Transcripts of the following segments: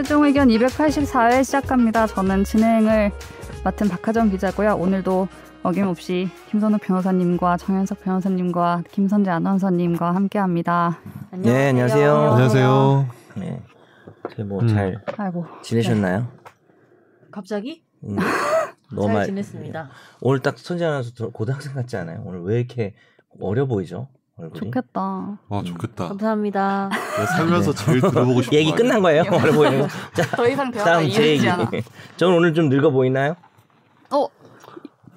최종 의견 284회 시작합니다. 저는 진행을 맡은 박하정 기자고요. 오늘도 어김없이 김선욱 변호사님과 정현석 변호사님과 김선재 아나운서님과 함께합니다. 네, 안녕하세요. 안녕하세요. 네, 뭐 잘 지내셨나요? 네. 갑자기? 너무 잘 지냈습니다. 오늘 딱 선재 아나운서 고등학생 같지 않아요? 오늘 왜 이렇게 어려 보이죠? 얼굴이? 좋겠다. 아, 좋겠다. 감사합니다. 살면서 제일 들어보고 싶은 얘기 끝난 거예요? 어려 보이는 거. 자, 더 이상 대화가 이어지지 않아. 저는 오늘 좀 늙어 보이나요?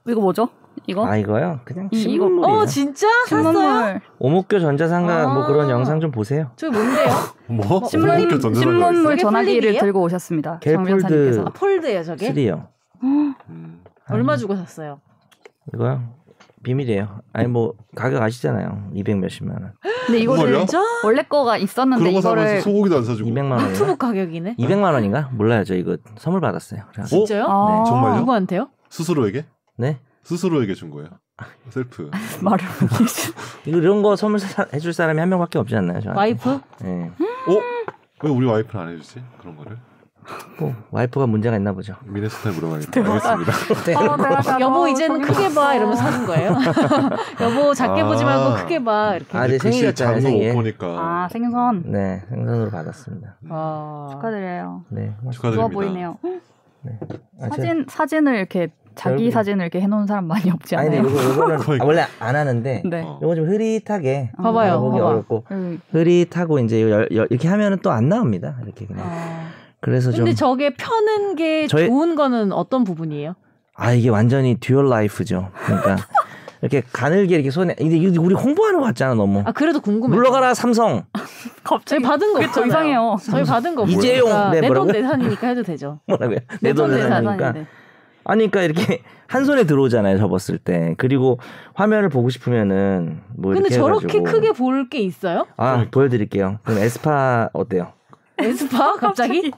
이거 뭐죠? 이거? 아, 이거요? 그냥 이거. 신문물이에요. 진짜? 신문물. 샀어요? 오목교 전자상가 뭐 그런 영상 좀 보세요. 저게 뭔데요? 뭐? 신문물 전화기를 폴릭이에요? 들고 오셨습니다. 정 갤폴드 변호사님께서. 폴드예요, 저게? 3요. 얼마 주고 샀어요? 이거요? 비밀이에요. 아니 뭐 가격 아시잖아요. 200 몇십만 원. 근데 이거를 진짜? 원래 거가 있었는데 그런 거 사면서 이거를 소고기도 안 사주고. 200만 원인가? 노트북 가격이네. 200만 원인가? 몰라요. 저 이거 선물 받았어요. 그래가지고. 진짜요? 아, 네. 정말요? 누구한테요? 스스로에게? 네? 스스로에게 준 거예요. 셀프. 말을 이런 거 선물 해줄 사람이 한 명밖에 없지 않나요? 저한테? 와이프? 네. 왜 우리 와이프는 안 해주지? 그런 거를? 뭐 와이프가 문제가 있나 보죠. 미네소타에 물어봐야겠다. 알겠습니다. 네. 여보 이제는 크게 봐 이러면서 사준 거예요. 여보 작게 보지 말고 크게 봐 이렇게. 아, 네, 생일이었잖아요. 장소 생일. 못 보니까. 아, 생선. 네, 생선으로 받았습니다. 축하드려요. 네, 축하드립니다. 좋아 보이네요. 네. 아, 사진을 이렇게 자기 사진을 이렇게 해놓은 사람 많이 없지 아니, 않아요? 근데 이거는 원래 안 하는데 네. 이거 좀 흐릿하게 봐봐요, 보기 봐봐. 어렵고 흐릿하고 이제 이렇게 하면은 또 안 나옵니다. 이렇게 그냥. 그래서 좀 근데 저게 펴는 게 좋은 거는 어떤 부분이에요? 이게 완전히 듀얼 라이프죠. 그러니까 이렇게 가늘게 이렇게 손에 이게 우리 홍보하는 거 같잖아 너무. 아 그래도 궁금해. 물러가라 삼성. 갑자기 저희 받은 거 없잖아요. 이상해요. 저희 받은 거 이재용. 네, 내돈 뭐라고요? 내산이니까 해도 되죠. 뭐라고요? 내돈 내산이니까. 내산인데. 아니 그러니까 이렇게 한 손에 들어오잖아요. 접었을 때. 그리고 화면을 보고 싶으면은 뭐 근데 이렇게 저렇게 해가지고. 크게 볼 게 있어요? 보여드릴게요. 그럼 에스파 어때요? 에스파 갑자기?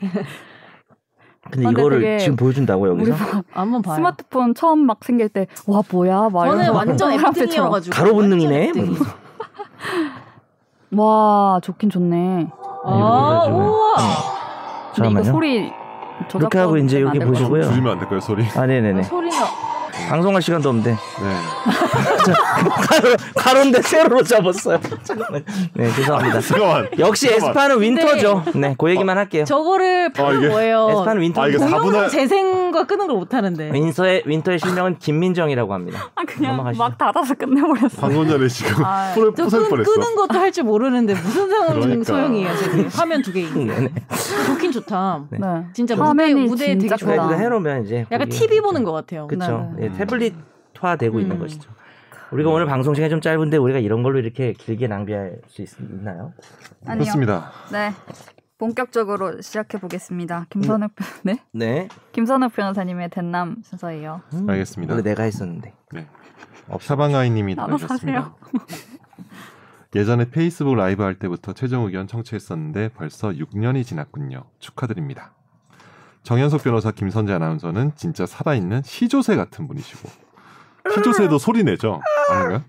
근데 이거를 지금 보여준다고 여기서? 한번 봐요. 스마트폰 처음 막 생길 때 와 뭐야 막 저는 이러면서 완전 F등이어가지고 가로본능이네. 와 좋긴 좋네. 우와. 근데 이거 소리 이렇게 하고 이제 이렇게 보시고요. 줄이면 안 될까요 소리? 네네네. 소리가 방송할 시간도 없는데. 네. 가로인데 세로로 잡았어요. 네, 죄송합니다. 잠깐만. 역시 에스파는 윈터죠. 네, 그 얘기만 할게요. 저거를 펴는 뭐예요? 에스파는 윈터. 이게 동영상 재생과 끄는 걸 못하는데. 윈터의 실명은 김민정이라고 합니다. 그냥 넘어가시죠. 막 닫아서 끝내버렸어. 방금 전에 지금 풀을 저 부술 뻔했어. 끄는 것도 할 줄 모르는데 무슨 그러니까. 소용이에요? 저게 화면 2개 있는데. 네. 좋긴 좋다. 네. 진짜 화면이 무대 되게 진짜 좋아. 크다. 해놓으면 이제 약간 TV 보는 것 같아요. 그렇죠. 네. 네, 태블릿화되고 있는 것이죠. 우리가 오늘 방송 시간이 좀 짧은데 우리가 이런 걸로 이렇게 길게 낭비할 수 있나요? 아니요. 그렇습니다. 네. 본격적으로 시작해 보겠습니다. 김선욱 네. 김선욱 변호사님의 대남 순서예요. 알겠습니다. 원래 내가 했었는데. 네. 샤방아이님이 나도 남겼습니다. 예전에 페이스북 라이브 할 때부터 최종 의견 청취했었는데 벌써 6년이 지났군요. 축하드립니다. 정현석 변호사, 김선재 아나운서는 진짜 살아있는 시조새 같은 분이시고 시조새도 소리 내죠? 아닌가요?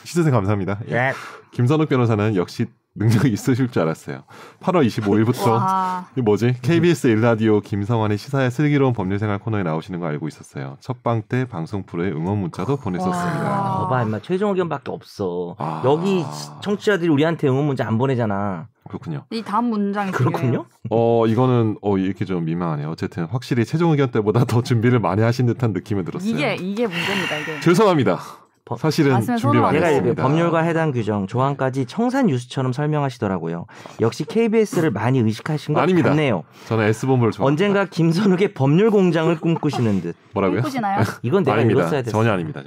시조새 감사합니다. 예. 김선욱 변호사는 역시 능력이 있으실 줄 알았어요. 8월 25일부터 이 뭐지? KBS 1라디오 김성환의 시사의 슬기로운 법률생활 코너에 나오시는 거 알고 있었어요. 첫방 때 방송 프로에 응원 문자도 보냈었습니다. 봐봐, 임마 최종 의견밖에 없어. 여기 청취자들이 우리한테 응원 문자 안 보내잖아. 그렇군요. 이 다음 문장이 그렇군요. 이거는 이렇게 좀 민망하네요. 어쨌든 확실히 최종 의견 때보다 더 준비를 많이 하신 듯한 느낌이 들었어요. 이게 문제입니다. 이게. 죄송합니다. 사실은 준비 많이 제가 했습니다. 법률과 해당 규정 조항까지 청산 뉴스처럼 설명하시더라고요. 역시 KBS를 많이 의식하신 것 아닙니다. 같네요. 저는 S본부를 좋아합니다. 언젠가 김선욱의 법률 공장을 꿈꾸시는 듯. 뭐라고요? 꿈꾸시나요? 이건 내가 아닙니다. 읽었어야 됐어. 전혀 아닙니다.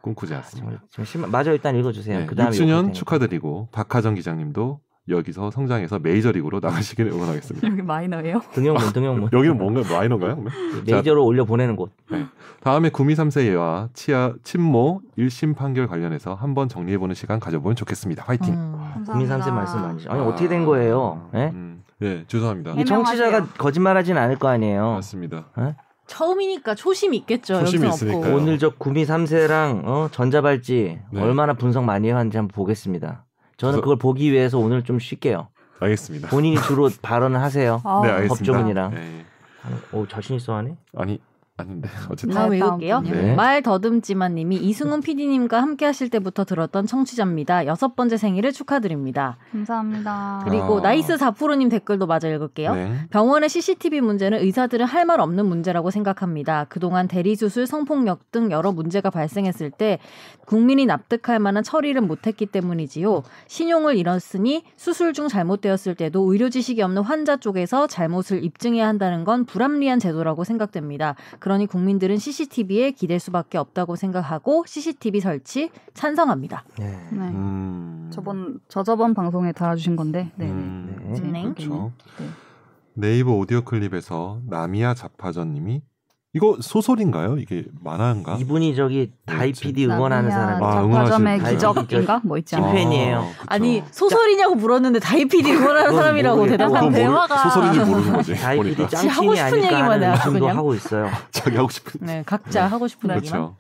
꿈꾸지 않습니다. 맞아, 일단 읽어주세요. 네, 그다음에 6주년 축하드리고 박하정 기자님도 여기서 성장해서 메이저리그로 나가시기를 응원하겠습니다. 여기 마이너예요? 등용문. 여기는 뭔가 마이너인가요? 메이저로 올려 보내는 곳. 네. 다음에 구미 3세 예와 친모 1심 판결 관련해서 한번 정리해보는 시간 가져보면 좋겠습니다. 화이팅. 구미 3세 말씀 아니죠? 아니 어떻게 된 거예요? 네? 네, 죄송합니다. 이 청취자가 거짓말하진 않을 거 아니에요. 맞습니다. 네? 처음이니까 초심이 있겠죠. 초심이 없고. 있으니까요. 오늘 저 구미 3세랑 전자발찌 네. 얼마나 분석 많이 하는지 한번 보겠습니다. 저는 그걸 보기 위해서 오늘 좀 쉴게요. 알겠습니다. 본인이 주로 발언을 하세요. 아, 네, 알겠습니다. 법조문이랑. 네. 오, 자신 있어 하네. 아닌데 어쨌든 다음 네, 읽을게요. 네. 말 더듬지마님이 이승훈 PD님과 함께 하실 때부터 들었던 청취자입니다. 6번째 생일을 축하드립니다. 감사합니다. 그리고 나이스 4%님 댓글도 마저 읽을게요. 네. 병원의 CCTV 문제는 의사들은 할 말 없는 문제라고 생각합니다. 그동안 대리수술, 성폭력 등 여러 문제가 발생했을 때 국민이 납득할 만한 처리를 못했기 때문이지요. 신용을 잃었으니 수술 중 잘못되었을 때도 의료 지식이 없는 환자 쪽에서 잘못을 입증해야 한다는 건 불합리한 제도라고 생각됩니다. 그러니 국민들은 CCTV에 기댈 수밖에 없다고 생각하고 CCTV 설치 찬성합니다. 네. 네. 저번 저번 방송에 달아주신 건데. 네. 네. 네. 그렇죠. 네. 네이버 오디오 클립에서 나미야 자파전님이 이거 소설인가요? 이게 만화인가? 이분이 저기 다이 PD 응원하는 사람이 아, 작가점의 응원하시는 기적인가 뭐 있지 않아요? 찐팬이에요. 그쵸. 아니 소설이냐고 물었는데 다이피디 응원하는 그건 사람이라고 모르겠고. 대답한 그건 대화가 소설인지 모르는 거지. 다이 PD 보니까. 지 하고 짱친이 싶은 아닐까 얘기만 하는 해요, 의심도 그냥. 하고 있어요. 자기 하고 싶은. 네, 각자 하고 싶은 얘기만. 그렇죠.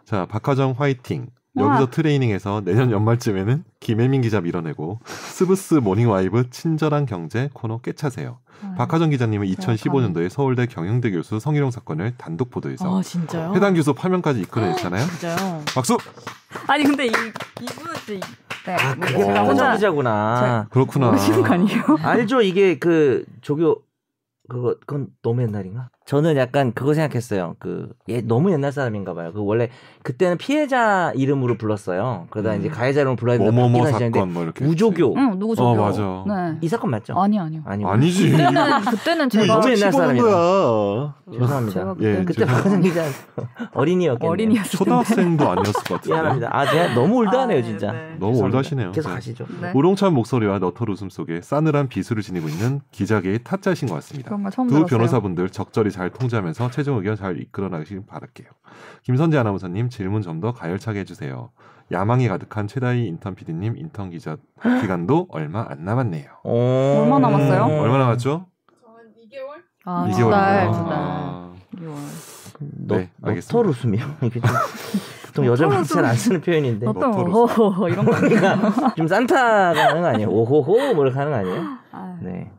자, 박하정 화이팅. 여기서 트레이닝해서 내년 연말쯤에는 김혜민 기자 밀어내고 스브스 모닝와이브 친절한 경제 코너 깨차세요. 박하정 기자님은 2015년도에 서울대 경영대 교수 성희롱 사건을 단독 보도해서 아 진짜요? 해당 교수 파면까지 이끌어냈잖아요. 진짜요? 박수! 아니 근데 이분은 네. 아, 뭐 그게 제가 박하정 기자구나. 그렇구나. 모르시는 거 아니에요? 알죠? 이게 그 조교 그건 너무 옛날인가? 저는 약간 그거 생각했어요. 너무 옛날 사람인가 봐요. 원래 그때는 피해자 이름으로 불렀어요. 그러다 이제 가해자 이름으로 불러야 된다. 뭐뭐뭐 바뀌는 사건 시절인데 뭐 이렇게. 우조교. 응, 누구 저기요? 맞아. 네. 이 사건 맞죠? 아니요. 아니요. 아니지. 그때는 제가 너무 옛날 사람이다. 거야. 죄송합니다. 제가 예, 그때 그때 박하정 기자 어린이였겠네요. 어린이였을 텐데. 초등학생도 아니었을 것 같은데. 미안합니다. 제가 너무 올드하네요, 진짜. 너무 죄송합니다. 올드하시네요. 계속 네. 가시죠. 네. 우롱찬 목소리와 너털 웃음 속에 싸늘한 비수를 지니고 있는 기자계의 타짜이신 것 같습니다. 그런 거 처음 두 들었어요. 변호사분들 적절히 잘 통제하면서 최종 의견 잘 이끌어 나가시길 바랄게요. 김선재 아나운서님 질문 좀 더 가열차게 해주세요. 야망이 가득한 최다희 인턴 PD님 인턴 기자 기간도 얼마 안 남았네요. 얼마 남았어요? 얼마 남았죠? 아, 2개월. 두 달. 아, 네, 알겠습니다. 너털 웃음이요? 이게 좀 보통 여자분이 잘 안 쓰는 표현인데. 어떤 너털 호호 이런 거. 그러니까 좀 산타가 하는 거 아니에요? 오호호 뭐 이렇게 하는 거 아니에요? 아, 네.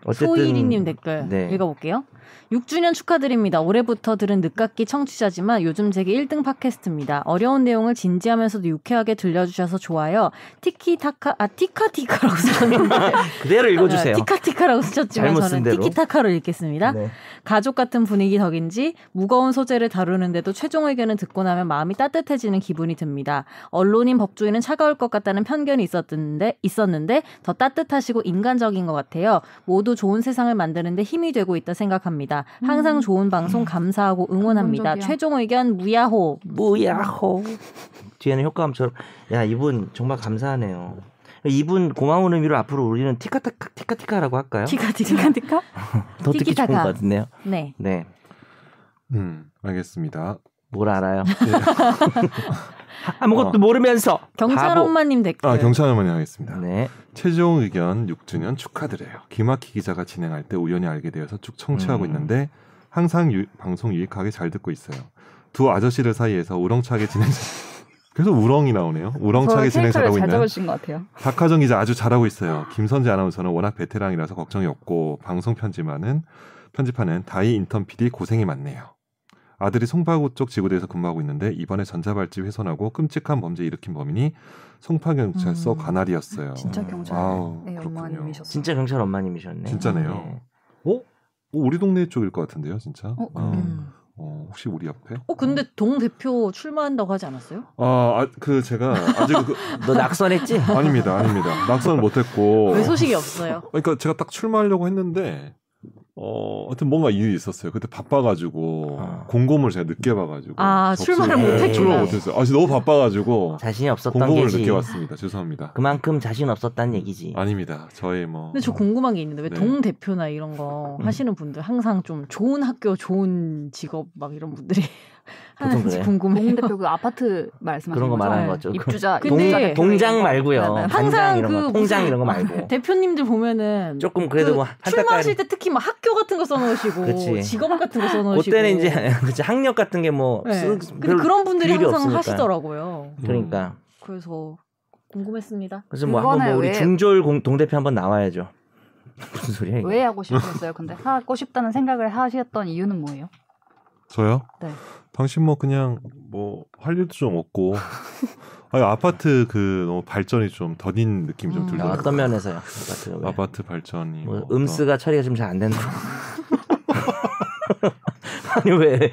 어쨌든 소이리님 댓글 네. 읽어볼게요. 6주년 축하드립니다. 올해부터 들은 늦깎이 청취자지만 요즘 제게 1등 팟캐스트입니다. 어려운 내용을 진지하면서도 유쾌하게 들려주셔서 좋아요. 티카티카라고 쓰셨는데 그대로 읽어주세요. 티카티카라고 쓰셨지만 잘못 저는 쓴 대로. 티키타카로 읽겠습니다. 네. 가족 같은 분위기 덕인지 무거운 소재를 다루는데도 최종 의견을 듣고 나면 마음이 따뜻해지는 기분이 듭니다. 언론인 법조인은 차가울 것 같다는 편견이 있었는데 더 따뜻하시고 인간적인 것 같아요. 모두 좋은 세상을 만드는데 힘이 되고 있다 생각합니다. 항상 좋은 방송 감사하고 응원합니다. 감동적이야. 최종 의견 무야호. 무야호. 뒤에는 효과음처럼. 야, 이분 정말 감사하네요. 이분 고마운 의미로 앞으로 우리는 티카티카라고 할까요? 티카티카. 더 듣기 좋을 티키타카. 것 같은데요. 네. 네. 알겠습니다. 뭘 알아요? 아무것도 모르면서. 경찰 바보. 엄마님 댓글. 경찰 어머니 하겠습니다. 네. 최종 의견 6주년 축하드려요. 김학희 기자가 진행할 때 우연히 알게 되어서 쭉 청취하고 있는데 항상 방송 유익하게 잘 듣고 있어요. 두 아저씨들 사이에서 우렁차게 진행 계속 우렁이 나오네요. 우렁차게 진행 잘하고 잘 있는 잡으신 것 같아요. 박하정 기자 아주 잘하고 있어요. 김선재 아나운서는 워낙 베테랑이라서 걱정이 없고 방송 편집하는 다이 인턴 PD 고생이 많네요. 아들이 송파구 쪽 지구대에서 근무하고 있는데 이번에 전자발찌 훼손하고 끔찍한 범죄 일으킨 범인이 송파경찰서 관할이었어요. 진짜 경찰. 아우, 네, 그렇군요. 엄마님이셨어요. 진짜 경찰 엄마님이셨네. 진짜네요. 네. 우리 동네 쪽일 것 같은데요, 진짜. 그러게. 혹시 우리 옆에? 근데 동 대표 출마한다고 하지 않았어요? 제가 아직 너 낙선했지? 아닙니다. 낙선을 못했고. 왜 소식이 없어요? 그러니까 제가 딱 출마하려고 했는데, 하여튼 뭔가 이유 있었어요. 그때 바빠가지고 공고문을 제가 늦게 봐가지고. 출마를 못했구나. 출마 못했어요. 너무 바빠가지고 자신이 없었던 공고문을 게지. 늦게 왔습니다. 죄송합니다. 그만큼 자신 없었다는 얘기지. 아닙니다. 저의 근데 저 궁금한 게 있는데 왜 네. 동 대표나 이런 거 하시는 분들 항상 좀 좋은 학교, 좋은 직업 막 이런 분들이 보통 하는지 그래요. 궁금해요. 동 대표 그 아파트 말씀하시는 그런 거 거죠? 말하는 네. 거죠. 입주자 근데 동장 말고요. 네, 네. 반장 항상 이런 거, 그 통장 이런 거 말고. 대표님들 보면은 조금 그래도 뭐 출마하실 때 특히 막 학교 같은 거 써놓으시고 그치. 직업 같은 거 써놓으시고 그때는 이제 그치, 학력 같은 게 뭐 네. 근데 그런 분들이 항상 하시더라고요. 그러니까 그래서 궁금했습니다. 그래서 뭐 한번 뭐 우리 중졸 동대표 한번 나와야죠. 무슨 소리야? 이게? 왜 하고 싶으셨어요? 근데 하고 싶다는 생각을 하셨던 이유는 뭐예요? 저요? 네. 당신 뭐 그냥 뭐 할 일도 좀 없고 아니, 아파트 그 너무 발전이 좀 더딘 느낌이 좀 들더라고요. 어떤 면에서요? 아파트 발전이 뭐 음스가 처리가 좀 잘 안 된다. 아니 왜?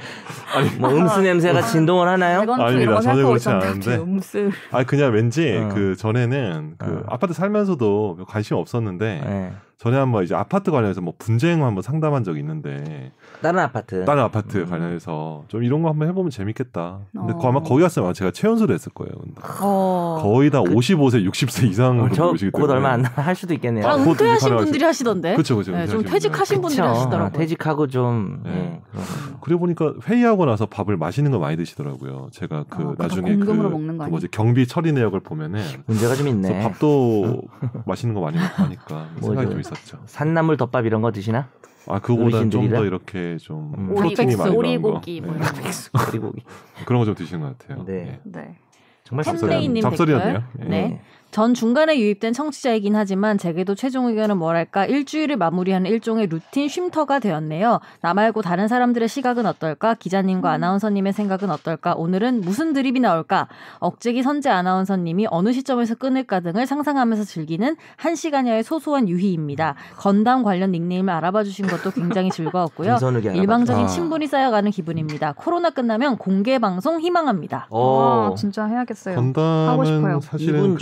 뭐 음스 냄새가 진동을 하나요? 아닙니다. 전혀 그렇지 않은데. 음스. 아니 그냥 왠지 그 전에는 그 아파트 살면서도 관심 없었는데 네. 전에 한번 이제 아파트 관련해서 뭐 분쟁 한번 상담한 적이 있는데 다른 아파트 관련해서 좀 이런 거 한번 해보면 재밌겠다. 근데 아마 거기 갔으면 제가 최연소를 했을 거예요. 근데 거의 다 55세, 60세 이상 곧 얼마 안 할 수도 있겠네요. 다 은퇴하신 분들이 하시던데. 그렇죠. 네, 좀 퇴직하신 분들이 하시더라고요. 퇴직하고 좀. 네. 그래 보니까 회의하고 나서 밥을 맛있는 거 많이 드시더라고요. 제가 그 나중에 그 경비 처리 내역을 보면은 문제가 좀 있네. 밥도 맛있는 거 많이 먹고 하니까 생각이 좀 있었죠. 산나물 덮밥 이런 거 드시나? 그거보다는 좀 더 이렇게 좀 프로틴이 많이 들어간 거. 오리고기 뭐 이런 오리고기 그런 거 좀 드시는 것 같아요. 네. 정말 잡설이었네요. 네. 전 중간에 유입된 청취자이긴 하지만 제게도 최종 의견은 뭐랄까 일주일을 마무리하는 일종의 루틴 쉼터가 되었네요. 나 말고 다른 사람들의 시각은 어떨까? 기자님과 아나운서님의 생각은 어떨까? 오늘은 무슨 드립이 나올까? 억제기 선재 아나운서님이 어느 시점에서 끊을까 등을 상상하면서 즐기는 1시간여의 소소한 유희입니다. 건담 관련 닉네임을 알아봐 주신 것도 굉장히 즐거웠고요. 일방적인 친분이 쌓여가는 기분입니다. 코로나 끝나면 공개 방송 희망합니다. 진짜 해야겠어요. 건담은 하고 싶어요. 사실은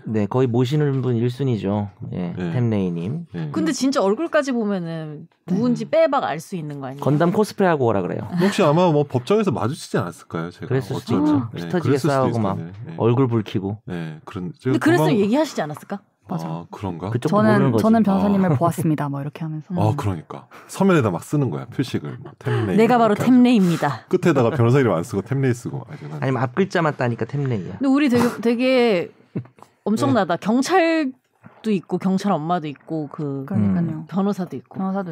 네, 거의 모시는 분 1순위죠. 예, 템레이님. 근데 진짜 얼굴까지 보면은 누군지 빼박 알 수 있는 거 아니에요? 건담 코스프레 하고 오라 그래요. 혹시 아마 뭐 법정에서 마주치지 않았을까요? 제가 그랬을 수도 있죠. 피 터지게 싸우고 막 얼굴 붉히고. 네, 근데 그랬으면 얘기하시지 않았을까? 맞아. 그런가? 저는 변호사님을 보았습니다. 뭐 이렇게 하면서. 그러니까 서면에다 막 쓰는 거야 표식을. 템레이. 내가 바로 템레이입니다. 끝에다가 변호사 이름 안 쓰고 템레이 쓰고. 아니면 앞 글자만 따니까 템레이야. 근데 우리 되게 엄청나다. 경찰도 있고 경찰 엄마도 있고 그러니까요. 변호사도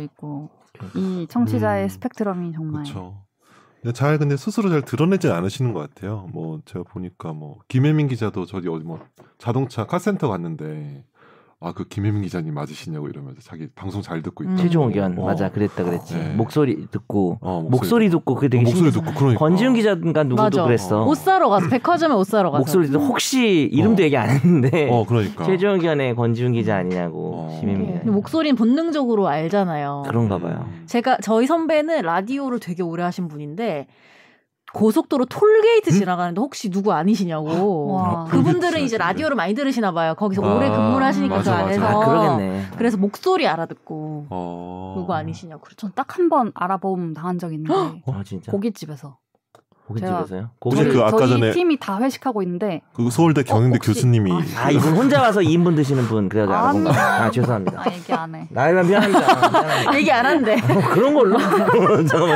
있고 이 청취자의 스펙트럼이 정말. 그렇죠. 근데 스스로 잘 드러내지 않으시는 것 같아요. 뭐 제가 보니까 뭐 김혜민 기자도 저기 어디 뭐 자동차 카센터 갔는데 그 김혜민 기자님 맞으시냐고 이러면서 자기 방송 잘 듣고 있다. 최종 의견 맞아 그랬지. 네. 목소리 듣고 목소리 듣고 그게 되게 목소리 듣고 그러니까. 권지훈 기자인가 누구도 맞아. 그랬어. 옷 사러 가서 백화점에 옷 사러 가서 목소리 듣고 혹시 이름도 얘기 안 했는데 그러니까. 최종 의견의 권지훈 기자 아니냐고 심혜민 기자. 목소리는 본능적으로 알잖아요. 그런가 봐요. 저희 선배는 라디오를 되게 오래 하신 분인데 고속도로 톨게이트 지나가는데 혹시 누구 아니시냐고. 그분들은 이제 라디오를 많이 들으시나 봐요. 거기서 오래 근무를 하시니까 그 안에서. 그러겠네. 그래서 목소리 알아듣고 누구 아니시냐고. 전 딱 한 번 알아봄 당한 적이 있는데 진짜? 고깃집에서요? 아까 전에 팀이 다 회식하고 있는데 그 서울대 경영대 교수님이 이분 혼자 와서 2인분 드시는 분 그래가지고 알아본 거야. 죄송합니다. 얘기 안 해. 나이만 미안합니다. 얘기 안 한대. 그런 걸로. 잠깐만.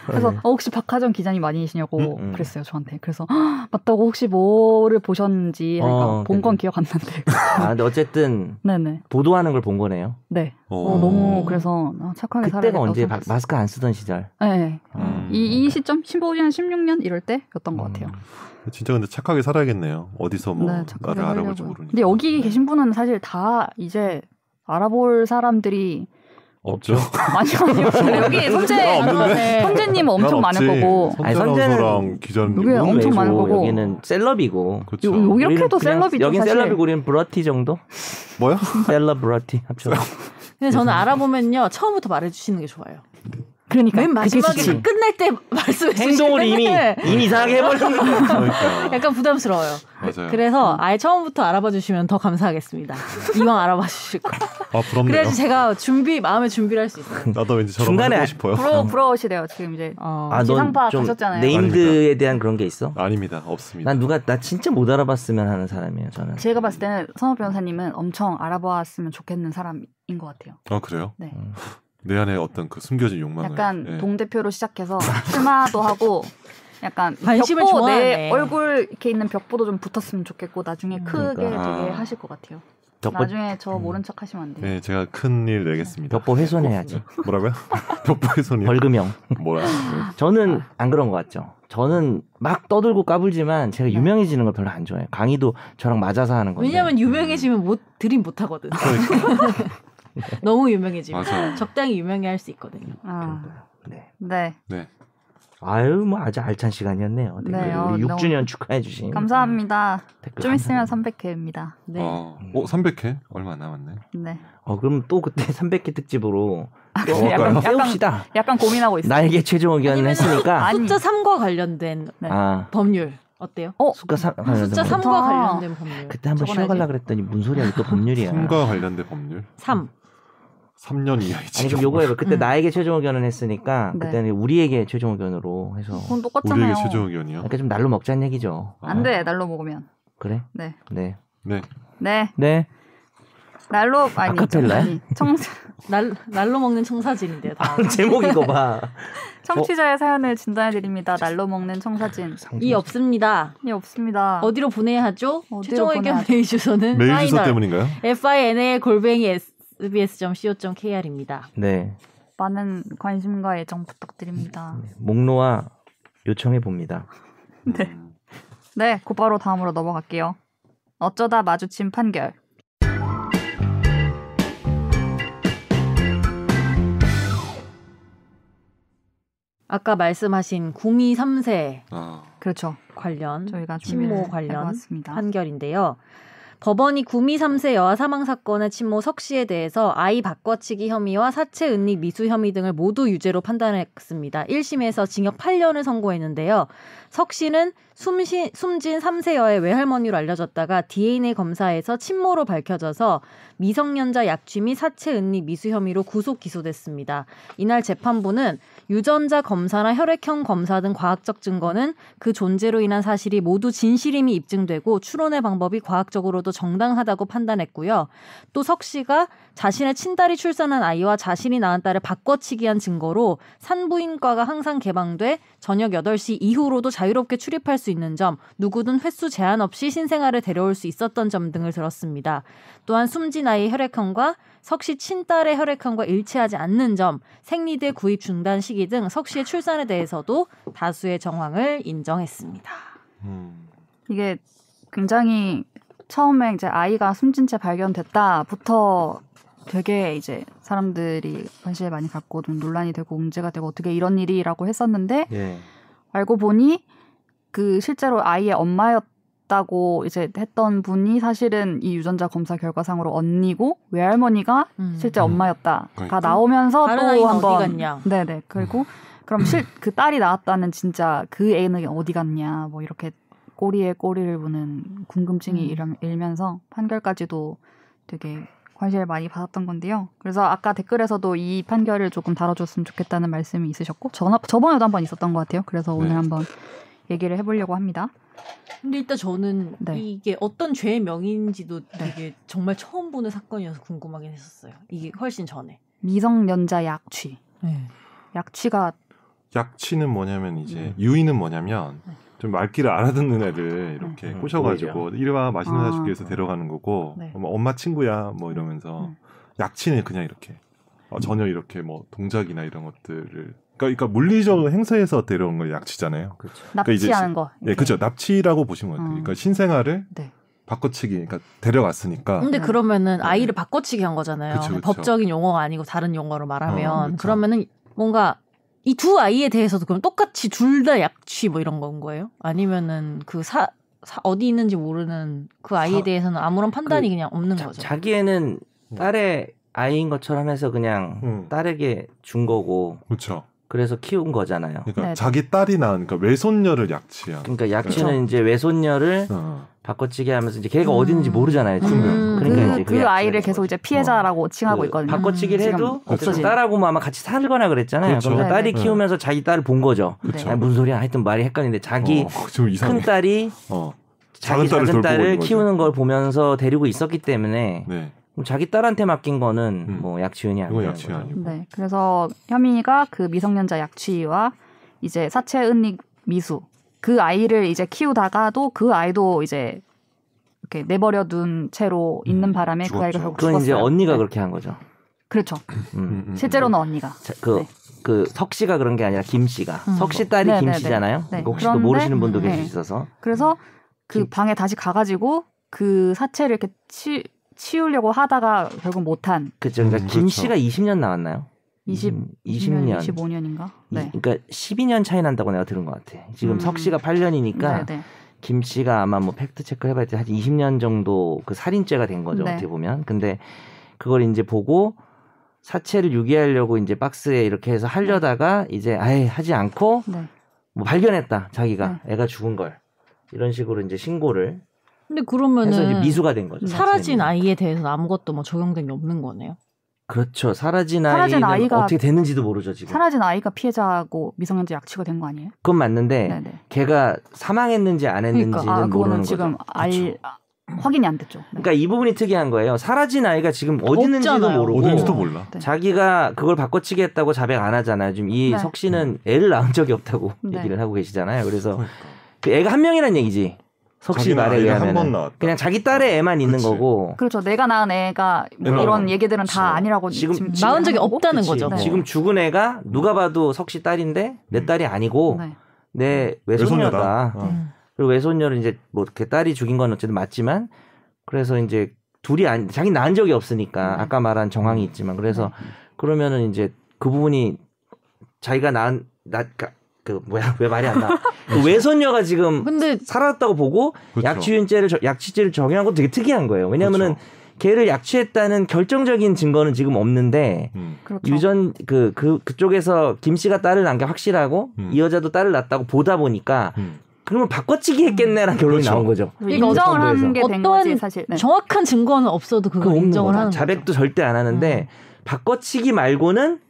그래서 혹시 박하정 기자님 아니시냐고 그랬어요 저한테. 그래서 맞다고 혹시 뭐를 보셨는지 하니까 본 건 기억 안 난대. 근데 어쨌든 네네. 보도하는 걸 본 거네요. 네. 너무 그래서 착하게 살아야겠다고. 그때가 언제 마스크 안 쓰던 시절. 네. 이 시점 15년 16년 이럴 때였던 것 같아요. 진짜 근데 착하게 살아야겠네요. 어디서 뭐 나를 알아볼지 모르니까. 근데 여기 계신 분은 사실 다 이제 알아볼 사람들이 없죠. 아니요. 여기 선재님 엄청 많을 거고. 선재는 기자님 여기 엄청 많을 거고. 여기는 셀럽이고. 그렇죠. 이렇게도 셀럽이죠. 여긴 사실. 셀럽이고 우리는 브러티 정도? 뭐요? 셀럽 브러티 합쳐. 근데 저는 알아보면요 처음부터 말해주시는 게 좋아요. 그러니까 맨 마지막에 끝날 때 말씀해 행동을 이미 이상하게 해버리는 거예요. 약간 부담스러워요. 맞아요. 그래서 아예 처음부터 알아봐 주시면 더 감사하겠습니다. 이왕 알아봐 주실 거. 부럽네요. 그래야지 제가 마음의 준비를 할 수 있어요. 나도 왠지 저런 거 해보고 싶어요. 부러우시대요. 지금 이제 지상파 가셨잖아요. 네임드에 대한 그런 게 있어? 아닙니다. 없습니다. 나 진짜 못 알아봤으면 하는 사람이에요. 저는. 제가 봤을 때는 선호 변호사님은 엄청 알아봤으면 좋겠는 사람인 것 같아요. 그래요? 네. 내 안에 어떤 그 숨겨진 욕망을 약간 동대표로 시작해서 출마도 하고 약간 관심을 벽보 좋아하네. 내 얼굴 이렇게 있는 벽보도 좀 붙었으면 좋겠고 나중에 크게 되게 하실 것 같아요. 나중에 저 모른 척 하시면 안 돼요. 네, 제가 큰일 내겠습니다. 벽보 훼손해야지. 뭐라고요? 벽보 훼손이요? 벌금형. 뭐야? 저는 안 그런 것 같죠. 저는 막 떠들고 까불지만 제가 유명해지는 걸 별로 안 좋아해요. 강의도 저랑 맞아서 하는 건데. 왜냐면 유명해지면 드림 못 하거든. 너무 유명해지면 맞아. 적당히 유명해 할 수 있거든요. 네. 네. 네. 아유 뭐 아주 알찬 시간이었네요. 네, 댓글. 너무 6주년 축하해 주신 감사합니다. 댓글 좀 있으면 감사합니다. 300회입니다. 네. 300회? 얼마 안 남았네. 네. 그럼 또 그때 300회 특집으로 또 약간- 세웁시다. 약간 고민하고 있어요. 나에게 최종 의견을 아니면은 했으니까. 아니. 숫자 3과 관련된 네. 아 법률 어때요? 숫자 3 숫자 3과 좋다. 관련된 법률. 그때 한번 적어놔야지. 쉬어가려 그랬더니 무슨 소리야 또 법률이야. 3과 관련된 법률. 3. 3년 이하의 아니 징역. 그럼 요거 해봐. 그때 나에게 최종 의견을 했으니까 네. 그때는 우리에게 최종 의견으로 해서. 그건 똑같잖아요. 우리에게 최종 의견이요. 그러니까 좀 날로 먹자는 얘기죠. 안 돼. 날로 먹으면. 그래? 네. 네. 네. 네. 네. 날로 아니 아카펠라야? 아니, 날로 먹는 청사진인데요. 다음. 제목 이거 봐. 청취자의 사연을 진단해 드립니다. 날로 먹는 청사진. 이 없습니다. 이 없습니다. 어디로 보내야 하죠? 어디로 최종 의견 보내야 메일 주소는 메일 주소 final, 때문인가요? final@sbs.co.kr입니다. 네. 많은 관심과 애정 부탁드립니다. 목로와 요청해 봅니다. 네. 네, 곧바로 다음으로 넘어갈게요. 어쩌다 마주친 판결. 아까 말씀하신 구미 3세 그렇죠. 관련 저희가 친모 관련 해봤습니다. 판결인데요. 법원이 구미 3세 여아 사망 사건의 친모 석 씨에 대해서 아이 바꿔치기 혐의와 사체 은닉 미수 혐의 등을 모두 유죄로 판단했습니다. 1심에서 징역 8년을 선고했는데요. 석 씨는 숨진 3세 여아의 외할머니로 알려졌다가 DNA 검사에서 친모로 밝혀져서 미성년자 약취 및 사체 은닉 미수 혐의로 구속 기소됐습니다. 이날 재판부는 유전자 검사나 혈액형 검사 등 과학적 증거는 그 존재로 인한 사실이 모두 진실임이 입증되고 추론의 방법이 과학적으로도 정당하다고 판단했고요. 또 석 씨가 자신의 친딸이 출산한 아이와 자신이 낳은 딸을 바꿔치기한 증거로 산부인과가 항상 개방돼 저녁 8시 이후로도 자유롭게 출입할 수 있는 점, 누구든 횟수 제한 없이 신생아를 데려올 수 있었던 점 등을 들었습니다. 또한 숨진 아이의 혈액형과 석 씨 친딸의 혈액형과 일치하지 않는 점, 생리대 구입 중단 시기 등 석 씨의 출산에 대해서도 다수의 정황을 인정했습니다. 이게 굉장히 처음에 이제 아이가 숨진 채 발견됐다부터 되게 이제 사람들이 관심을 많이 갖고 좀 논란이 되고 문제가 되고 어떻게 이런 일이라고 했었는데 예. 알고 보니 그 실제로 아이의 엄마였다고 이제 했던 분이 사실은 이 유전자 검사 결과상으로 언니고 외할머니가 실제 엄마였다가 그러니까. 나오면서 다른 또 아이는 한번 어디 갔냐? 네네 그리고 그럼 그 딸이 낳았다는 진짜 그 애는 어디 갔냐 뭐 이렇게 꼬리에 꼬리를 무는 궁금증이 일면서 판결까지도 되게 관심을 많이 받았던 건데요. 그래서 아까 댓글에서도 이 판결을 조금 다뤄줬으면 좋겠다는 말씀이 있으셨고 저번에도 한번 있었던 것 같아요. 그래서 오늘 한번 얘기를 해보려고 합니다. 근데 일단 저는 네. 이게 어떤 죄의 명인지도 되게 정말 처음 보는 사건이어서 궁금하긴 했었어요. 이게 훨씬 전에. 미성년자 약취. 네. 약취가 약취는 뭐냐면 이제 유의는 뭐냐면 좀 말귀를 알아듣는 애들 이렇게 꼬셔가지고 이리 와 맛있는 거 사줄게 해서 데려가는 거고 네. 뭐 엄마 친구야 뭐 이러면서 약취는 그냥 이렇게 전혀 이렇게 뭐 동작이나 이런 것들을 그러니까 물리적 행사에서 데려온 걸 약취잖아요. 그렇죠. 납치하는 거. 네, 그렇죠. 납치라고 보시면 돼요. 그러니까 신생아를 네. 바꿔치기, 그러니까 데려갔으니까. 근데 그러면은 아이를 바꿔치기 한 거잖아요. 그쵸, 그쵸. 법적인 용어가 아니고 다른 용어로 말하면 그쵸. 그러면은 뭔가 이 두 아이에 대해서도 그럼 똑같이 둘 다 약취 뭐 이런 건 거예요? 아니면은 그 어디 있는지 모르는 그 아이에 대해서는 아무런 판단이 그냥 없는 거죠. 자기애는 딸의 아이인 것처럼 해서 그냥 딸에게 준 거고. 그렇죠. 그래서 키운 거잖아요. 그러니까 네. 자기 딸이 낳은 그러니까 외손녀를 약취한. 그러니까 약취는 이제 외손녀를 바꿔치기 하면서 이제 걔가 어디 있는지 모르잖아요. 지금. 그러니까 이제 그 아이를 계속 이제 피해자라고 칭하고 있거든요. 바꿔치기를 지금 해도 없어진. 딸하고 뭐 아마 같이 살거나 그랬잖아요. 그렇죠. 그래서 딸이 네. 키우면서 자기 딸을 본 거죠. 그렇죠. 아니, 무슨 소리야? 하여튼 말이 헷갈리는데 자기 좀 이상해. 큰 딸이 자기 작은 돌보고 딸을 있는 거지. 키우는 걸 보면서 데리고 있었기 때문에 네. 그럼 자기 딸한테 맡긴 거는 뭐 약취은이 이건 아니에요. 약취가 아니고. 네, 그래서 혐의가 그 미성년자 약취와 이제 사체 은닉 미수. 그 아이를 이제 키우다가도 그 아이도 이제 이렇게 내버려둔 채로 있는 바람에 그 아이가 죽었죠. 결국 그건 죽었어요. 이제 언니가 네. 그렇게 한 거죠. 그렇죠. 실제로는 언니가. 그 네. 그 석 씨가 그런 게 아니라 김 씨가 석 씨 딸이 네, 김 네, 씨잖아요. 네. 혹시 또 그런데, 모르시는 분도 네. 계실 수 있어서 그래서 그 방에 다시 가가지고 그 사체를 이렇게 치우려고 하다가 결국 못한 그죠. 그러니까 김 그렇죠. 씨가 20년 나왔나요? 20년, 25년인가? 네. 그러니까 12년 차이 난다고 내가 들은 것 같아. 지금 석 씨가 8년이니까 네, 네. 김 씨가 아마 뭐 팩트 체크 해봐야 돼. 한 20년 정도 그 살인죄가 된 거죠. 네. 어떻게 보면. 근데 그걸 이제 보고 사체를 유기하려고 이제 박스에 이렇게 해서 하려다가 이제 아예 하지 않고 네. 뭐 발견했다. 자기가 애가 죽은 걸. 이런 식으로 이제 신고를 근데 해서 이제 그러면은 미수가 된 거죠. 사라진 사체는. 아이에 대해서는 아무것도 뭐 적용된 게 없는 거네요. 그렇죠. 사라진 사라진 아이는 아이가- 어떻게 됐는지도 모르죠 지금. 사라진 아이가 피해자고 미성년자 약취가 된 거 아니에요? 그건 맞는데 네네. 걔가 사망했는지 안 했는지는 그러니까 모르는 그거는 거죠. 지금 확인이 안 됐죠. 네. 그러니까 이 부분이 특이한 거예요. 사라진 아이가 지금 어디 있는지도 없잖아요. 모르고 어딘지도 몰라. 네. 자기가 그걸 바꿔치기 했다고 자백 안 하잖아요. 지금 이 네. 석 씨는 애를 낳은 적이 없다고 네. 얘기를 하고 계시잖아요. 그래서 그러니까. 그 애가 한 명이란 얘기지. 석 씨 자기는 말에 아이를 한번 의하면 낳았다. 그냥 자기 딸의 애만 있는 그치. 거고 그렇죠. 내가 낳은 애가 뭐 애가 이런 얘기들은 그치. 다 아니라고 지금 낳은 적이 하는 거고. 없다는 그치. 거죠. 네. 지금 죽은 애가 누가 봐도 석 씨 딸인데 내 딸이 아니고 네. 내 외손녀다. 외손녀다. 그리고 외손녀를 이제 뭐 이렇게 딸이 죽인 건 어쨌든 맞지만 그래서 이제 둘이 자기 낳은 적이 없으니까 아까 말한 정황이 있지만 그래서 그러면은 이제 그 부분이 자기가 왜 말이 안 나? 그 외손녀가 지금 근데 살아났다고 보고 그렇죠. 약취죄를 적용한 건 되게 특이한 거예요. 왜냐하면은 그렇죠. 걔를 약취했다는 결정적인 증거는 지금 없는데 그렇죠. 유전 그쪽에서 김 씨가 딸을 낳은 게 확실하고 이 여자도 딸을 낳았다고 보다 보니까 그러면 바꿔치기 했겠네라는 결론이 그렇죠. 나온 거죠. 인정을 한 게 된 거지 어떠한 사실. 네. 정확한 증거는 없어도 그거 그걸 없는 인정을 거죠. 하는 자백도 절대 안 하는데 바꿔치기 말고는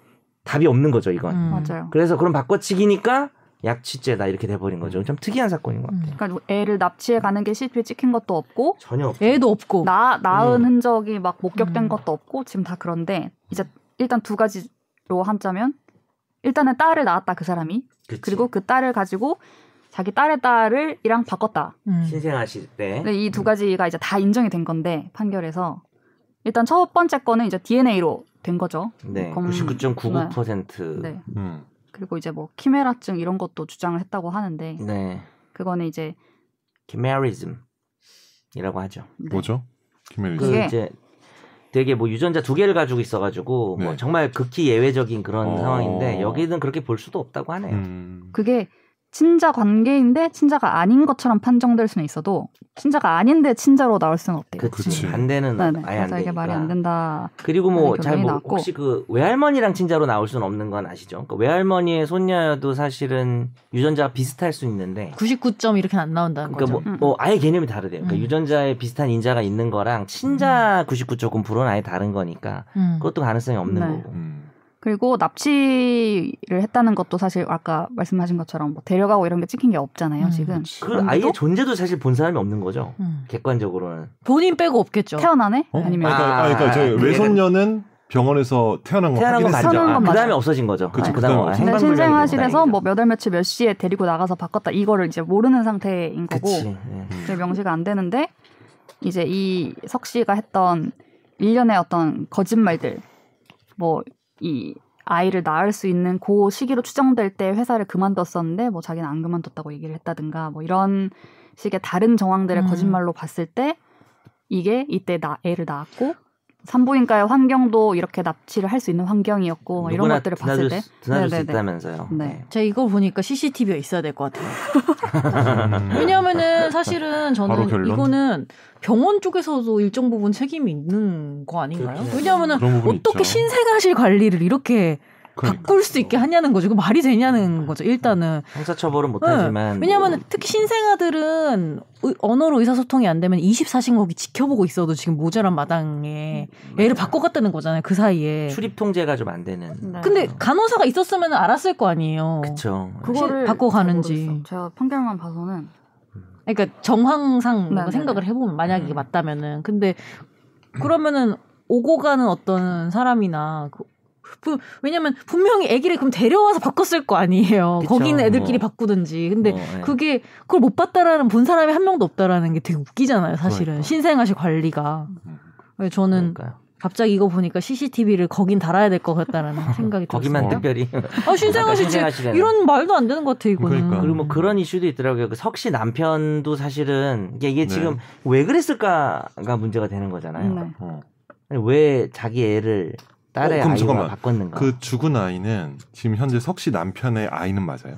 답이 없는 거죠, 이건. 맞아요. 그래서 그럼 바꿔치기니까 약취죄다 이렇게 돼버린 거죠. 좀 특이한 사건인 것 같아요. 그러니까 애를 납치해 가는 게 CCTV에 찍힌 것도 없고 전혀 없죠. 애도 없고. 낳은 흔적이 막 목격된 음. 것도 없고 지금 다 그런데 이제 일단 두 가지로 한자면 일단은 딸을 낳았다 그 사람이 그치. 그리고 그 딸을 가지고 자기 딸의 딸이랑 바꿨다. 신생하실 때. 근데 이 두 가지가 이제 다 인정이 된 건데 판결에서 일단 첫 번째 거는 이제 DNA로 된 거죠. 네, 검- 99.99%. 네. 음. 그리고 이제 뭐 키메라증 이런 것도 주장을 했다고 하는데 네. 그거는 이제 키메리즘이라고 하죠. 네. 뭐죠? 김혜리 그 씨. 그게- 이제 되게 뭐 유전자 두 개를 가지고 있어가지고 뭐 네. 정말 극히 예외적인 그런 어. 상황인데 여기는 그렇게 볼 수도 없다고 하네요. 그게 친자 관계인데 친자가 아닌 것처럼 판정될 수는 있어도 친자가 아닌데 친자로 나올 수는 없대요. 그치. 그치. 반대는 네네. 아예 안 그래서 이게 되니까. 말이 안 된다. 그리고 뭐 아니, 잘 결론이 뭐 나왔고. 혹시 그 외할머니랑 친자로 나올 수는 없는 건 아시죠? 그러니까 외할머니의 손녀여도 사실은 유전자가 비슷할 수 있는데 99점 이렇게 안 나온다는 그러니까 거죠. 뭐 아예 개념이 다르대요. 그러니까 유전자에 비슷한 인자가 있는 거랑 친자 99.9%는 아예 다른 거니까 그것도 가능성이 없는 네. 거고. 그리고 납치를 했다는 것도 사실 아까 말씀하신 것처럼 뭐 데려가고 이런 게 찍힌 게 없잖아요. 지금. 그 그런데도 아예 존재도 사실 본 사람이 없는 거죠. 객관적으로는. 본인 빼고 없겠죠. 태어난 애? 어? 아니면 그러니까 저 그 외손녀는 병원에서 태어난 거 태어난 건 맞죠. 태어난 건 그 다음에 맞아요. 없어진 거죠. 그쵸, 그 그다음에 다음에 없어진 근데 생방불량이 신생아실에서 뭐 몇 월 며칠 몇 시에 데리고 나가서 바꿨다 이거를 이제 모르는 상태인 거고 그치. 네. 그게 명시가 안 되는데 이제 이 석 씨가 했던 일련의 어떤 거짓말들 뭐 이 아이를 낳을 수 있는 그 시기로 추정될 때 회사를 그만뒀었는데 뭐 자기는 안 그만뒀다고 얘기를 했다든가 뭐 이런 식의 다른 정황들의 거짓말로 봤을 때 이게 이때 애를 낳았고 산부인과의 환경도 이렇게 납치를 할 수 있는 환경이었고 뭐 이런 누구나 것들을 봤을 때 드나들 수 네네네. 있다면서요. 네. 제가 이거 보니까 CCTV가 있어야 될 것 같아요. 왜냐하면은 사실은 바로 저는 결론? 이거는 병원 쪽에서도 일정 부분 책임이 있는 거 아닌가요? 그렇긴 왜냐하면은 그런 부분이 어떻게 있죠. 신생아실 관리를 이렇게 그러니까. 바꿀 수 있게 하냐는 거죠. 이거 말이 되냐는 거죠. 일단은. 형사처벌은 못하지만 왜냐하면 특히 신생아들은 언어로 의사소통이 안 되면 24시간 거기 지켜보고 있어도 지금 모자란 마당에 애를 바꿔갔다는 거잖아요. 그 사이에. 출입 통제가 좀 안 되는. 네. 근데 간호사가 있었으면 알았을 거 아니에요. 그렇죠. 그거를 바꿔가는지. 잘 모르겠어. 제가 판결만 봐서는 그러니까 정황상 네네네. 생각을 해보면 만약에 이게 맞다면은 근데 그러면은 오고 가는 어떤 사람이나 왜냐면 분명히 아기를 그럼 데려와서 바꿨을 거 아니에요. 그쵸. 거기 있는 애들끼리 바꾸든지. 근데 네. 그걸 못 봤다라는 본 사람이 한 명도 없다라는 게 되게 웃기잖아요. 사실은 그러니까. 신생아실 관리가. 저는 그러니까요. 갑자기 이거 보니까 CCTV를 거긴 달아야 될 것 같다는 생각이 들었어요. 거기만 특별히 신생아시지 신생아시라는. 이런 말도 안 되는 것 같아 이거는. 그러니까. 그리고 뭐 그런 이슈도 있더라고요. 그 석씨 남편도 사실은 이게 네. 지금 왜 그랬을까가 문제가 되는 거잖아요. 네. 아니, 왜 자기 애를 딸의 그럼 아이와 잠깐만. 바꿨는가? 그 죽은 아이는 지금 현재 석씨 남편의 아이는 맞아요?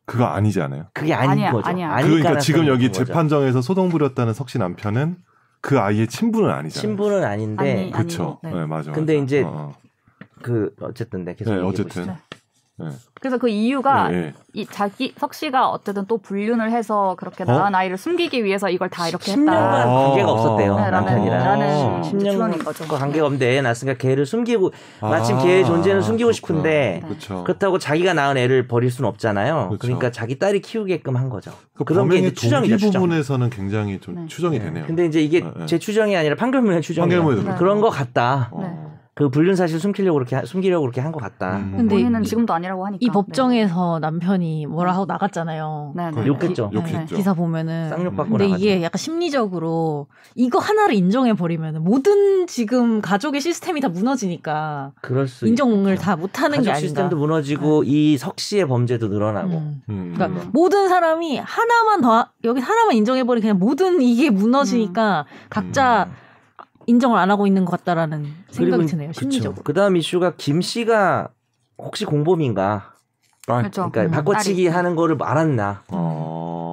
그거 아니지 않아요? 그게 아닌 아니야, 거죠. 아니야. 아닐 그러니까 가능성이 지금 여기 있는 거죠. 재판정에서 소동 부렸다는 석씨 남편은 그 아이의 친부는 아니잖아요. 신부는 아닌데 아니, 그렇죠. 네. 네, 맞아. 근데 맞아. 이제 그 어쨌든 네, 계속 네, 얘기해 어쨌든. 보시죠. 네. 그래서 그 이유가 네, 네. 이 석 씨가 어쨌든 또 불륜을 해서 그렇게 낳은 아이를 숨기기 위해서 이걸 다 이렇게 10년간 했다. 관계가 없었대요. 네, 남편이랑. 라는 10년 추론인 거죠. 관계가 없는데 애 낳았으니까 걔를 숨기고 마침 걔의 존재는 숨기고 싶은데 그렇죠. 그렇다고 자기가 낳은 애를 버릴 수는 없잖아요. 그렇죠. 그러니까 자기 딸이 키우게끔 한 거죠. 그 그런 게 범행의 이제 추정이죠. 동기 추정. 부분에서는 굉장히 좀 네. 추정이 네. 되네요. 근데 이제 이게 네, 네. 제 추정이 아니라 판결문의 추정이에요. 판결문에서 네. 그런 거 같다. 어. 그 불륜 사실 숨기려고 그렇게 한 것 같다. 근데 본인은 이- 지금도 아니라고 하니까. 이 법정에서 남편이 뭐라 하고 나갔잖아요. 네, 네. 그러니까. 욕했죠. 욕했죠. 기사 보면은. 쌍욕받고 근데 나가죠. 이게 약간 심리적으로 이거 하나를 인정해 버리면 모든 지금 가족의 시스템이 다 무너지니까 그럴 수 인정을 있죠. 다 못하는 게 가족 아닌가. 시스템도 무너지고 이 석씨의 범죄도 늘어나고 그러니까 모든 사람이 하나만 더 여기 하나만 인정해버리 그냥 모든 이게 무너지니까 각자 인정을 안 하고 있는 것 같다라는 생각이 드네요. 심리적으로. 그 다음 이슈가 김 씨가 혹시 공범인가? 그렇죠. 그러니까 바꿔치기 딸이. 하는 거를 알았나?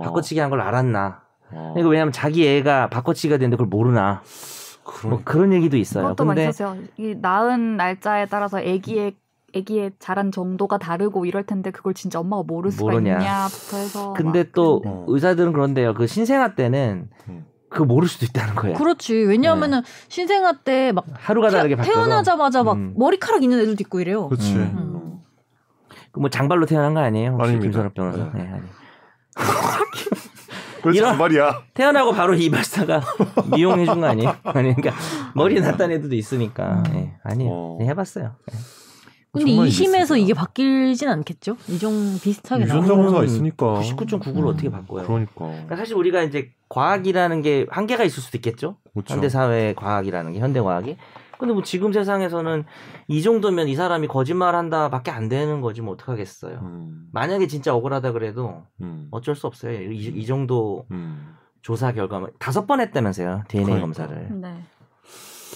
바꿔치기 한 걸 알았나? 그러니까 왜냐하면 자기 애가 바꿔치기가 되는데 그걸 모르나? 뭐 그런 얘기도 있어요. 그것도 많이 근데 있었어요. 이 낳은 날짜에 따라서 아기의 자란 정도가 다르고 이럴 텐데 그걸 진짜 엄마가 모를 수가 모르냐. 있냐부터 해서. 근데 막 또 어. 의사들은 그런데요. 그 신생아 때는 그거 모를 수도 있다는 거예요. 그렇지. 왜냐하면은 신생아 때 막 하루가 다르게 바뀌어서. 태어나자마자 막 머리카락 있는 애들도 있고 이래요. 그렇지. 뭐 장발로 태어난 거 아니에요? 혹시 아닙니다. 김선욱 변호사. 네. 네, 아니. 그렇지 이런- 말이야. 태어나고 바로 이발사가 미용해 준 거 아니에요? 아니, 그러니까 머리 났다는 애들도 있으니까. 네, 아니에요. 네, 해봤어요. 네. 근데 정말 2심에서 있겠어요. 이게 바뀔진 않겠죠? 이정 비슷하게 유전 나오고. 정보가 있으니까. 99.99를 어떻게 바꿔요? 그러니까. 그러니까 사실 우리가 이제 과학이라는 게 한계가 있을 수도 있겠죠. 그렇죠. 현대 사회 과학이라는 게 현대 과학이. 근데 뭐 지금 세상에서는 이 정도면 이 사람이 거짓말한다밖에 안 되는 거지 뭐 어떡하겠어요. 만약에 진짜 억울하다 그래도 어쩔 수 없어요. 이 정도 조사 결과 5번 했다면서요. DNA 그러니까. 검사를. 네.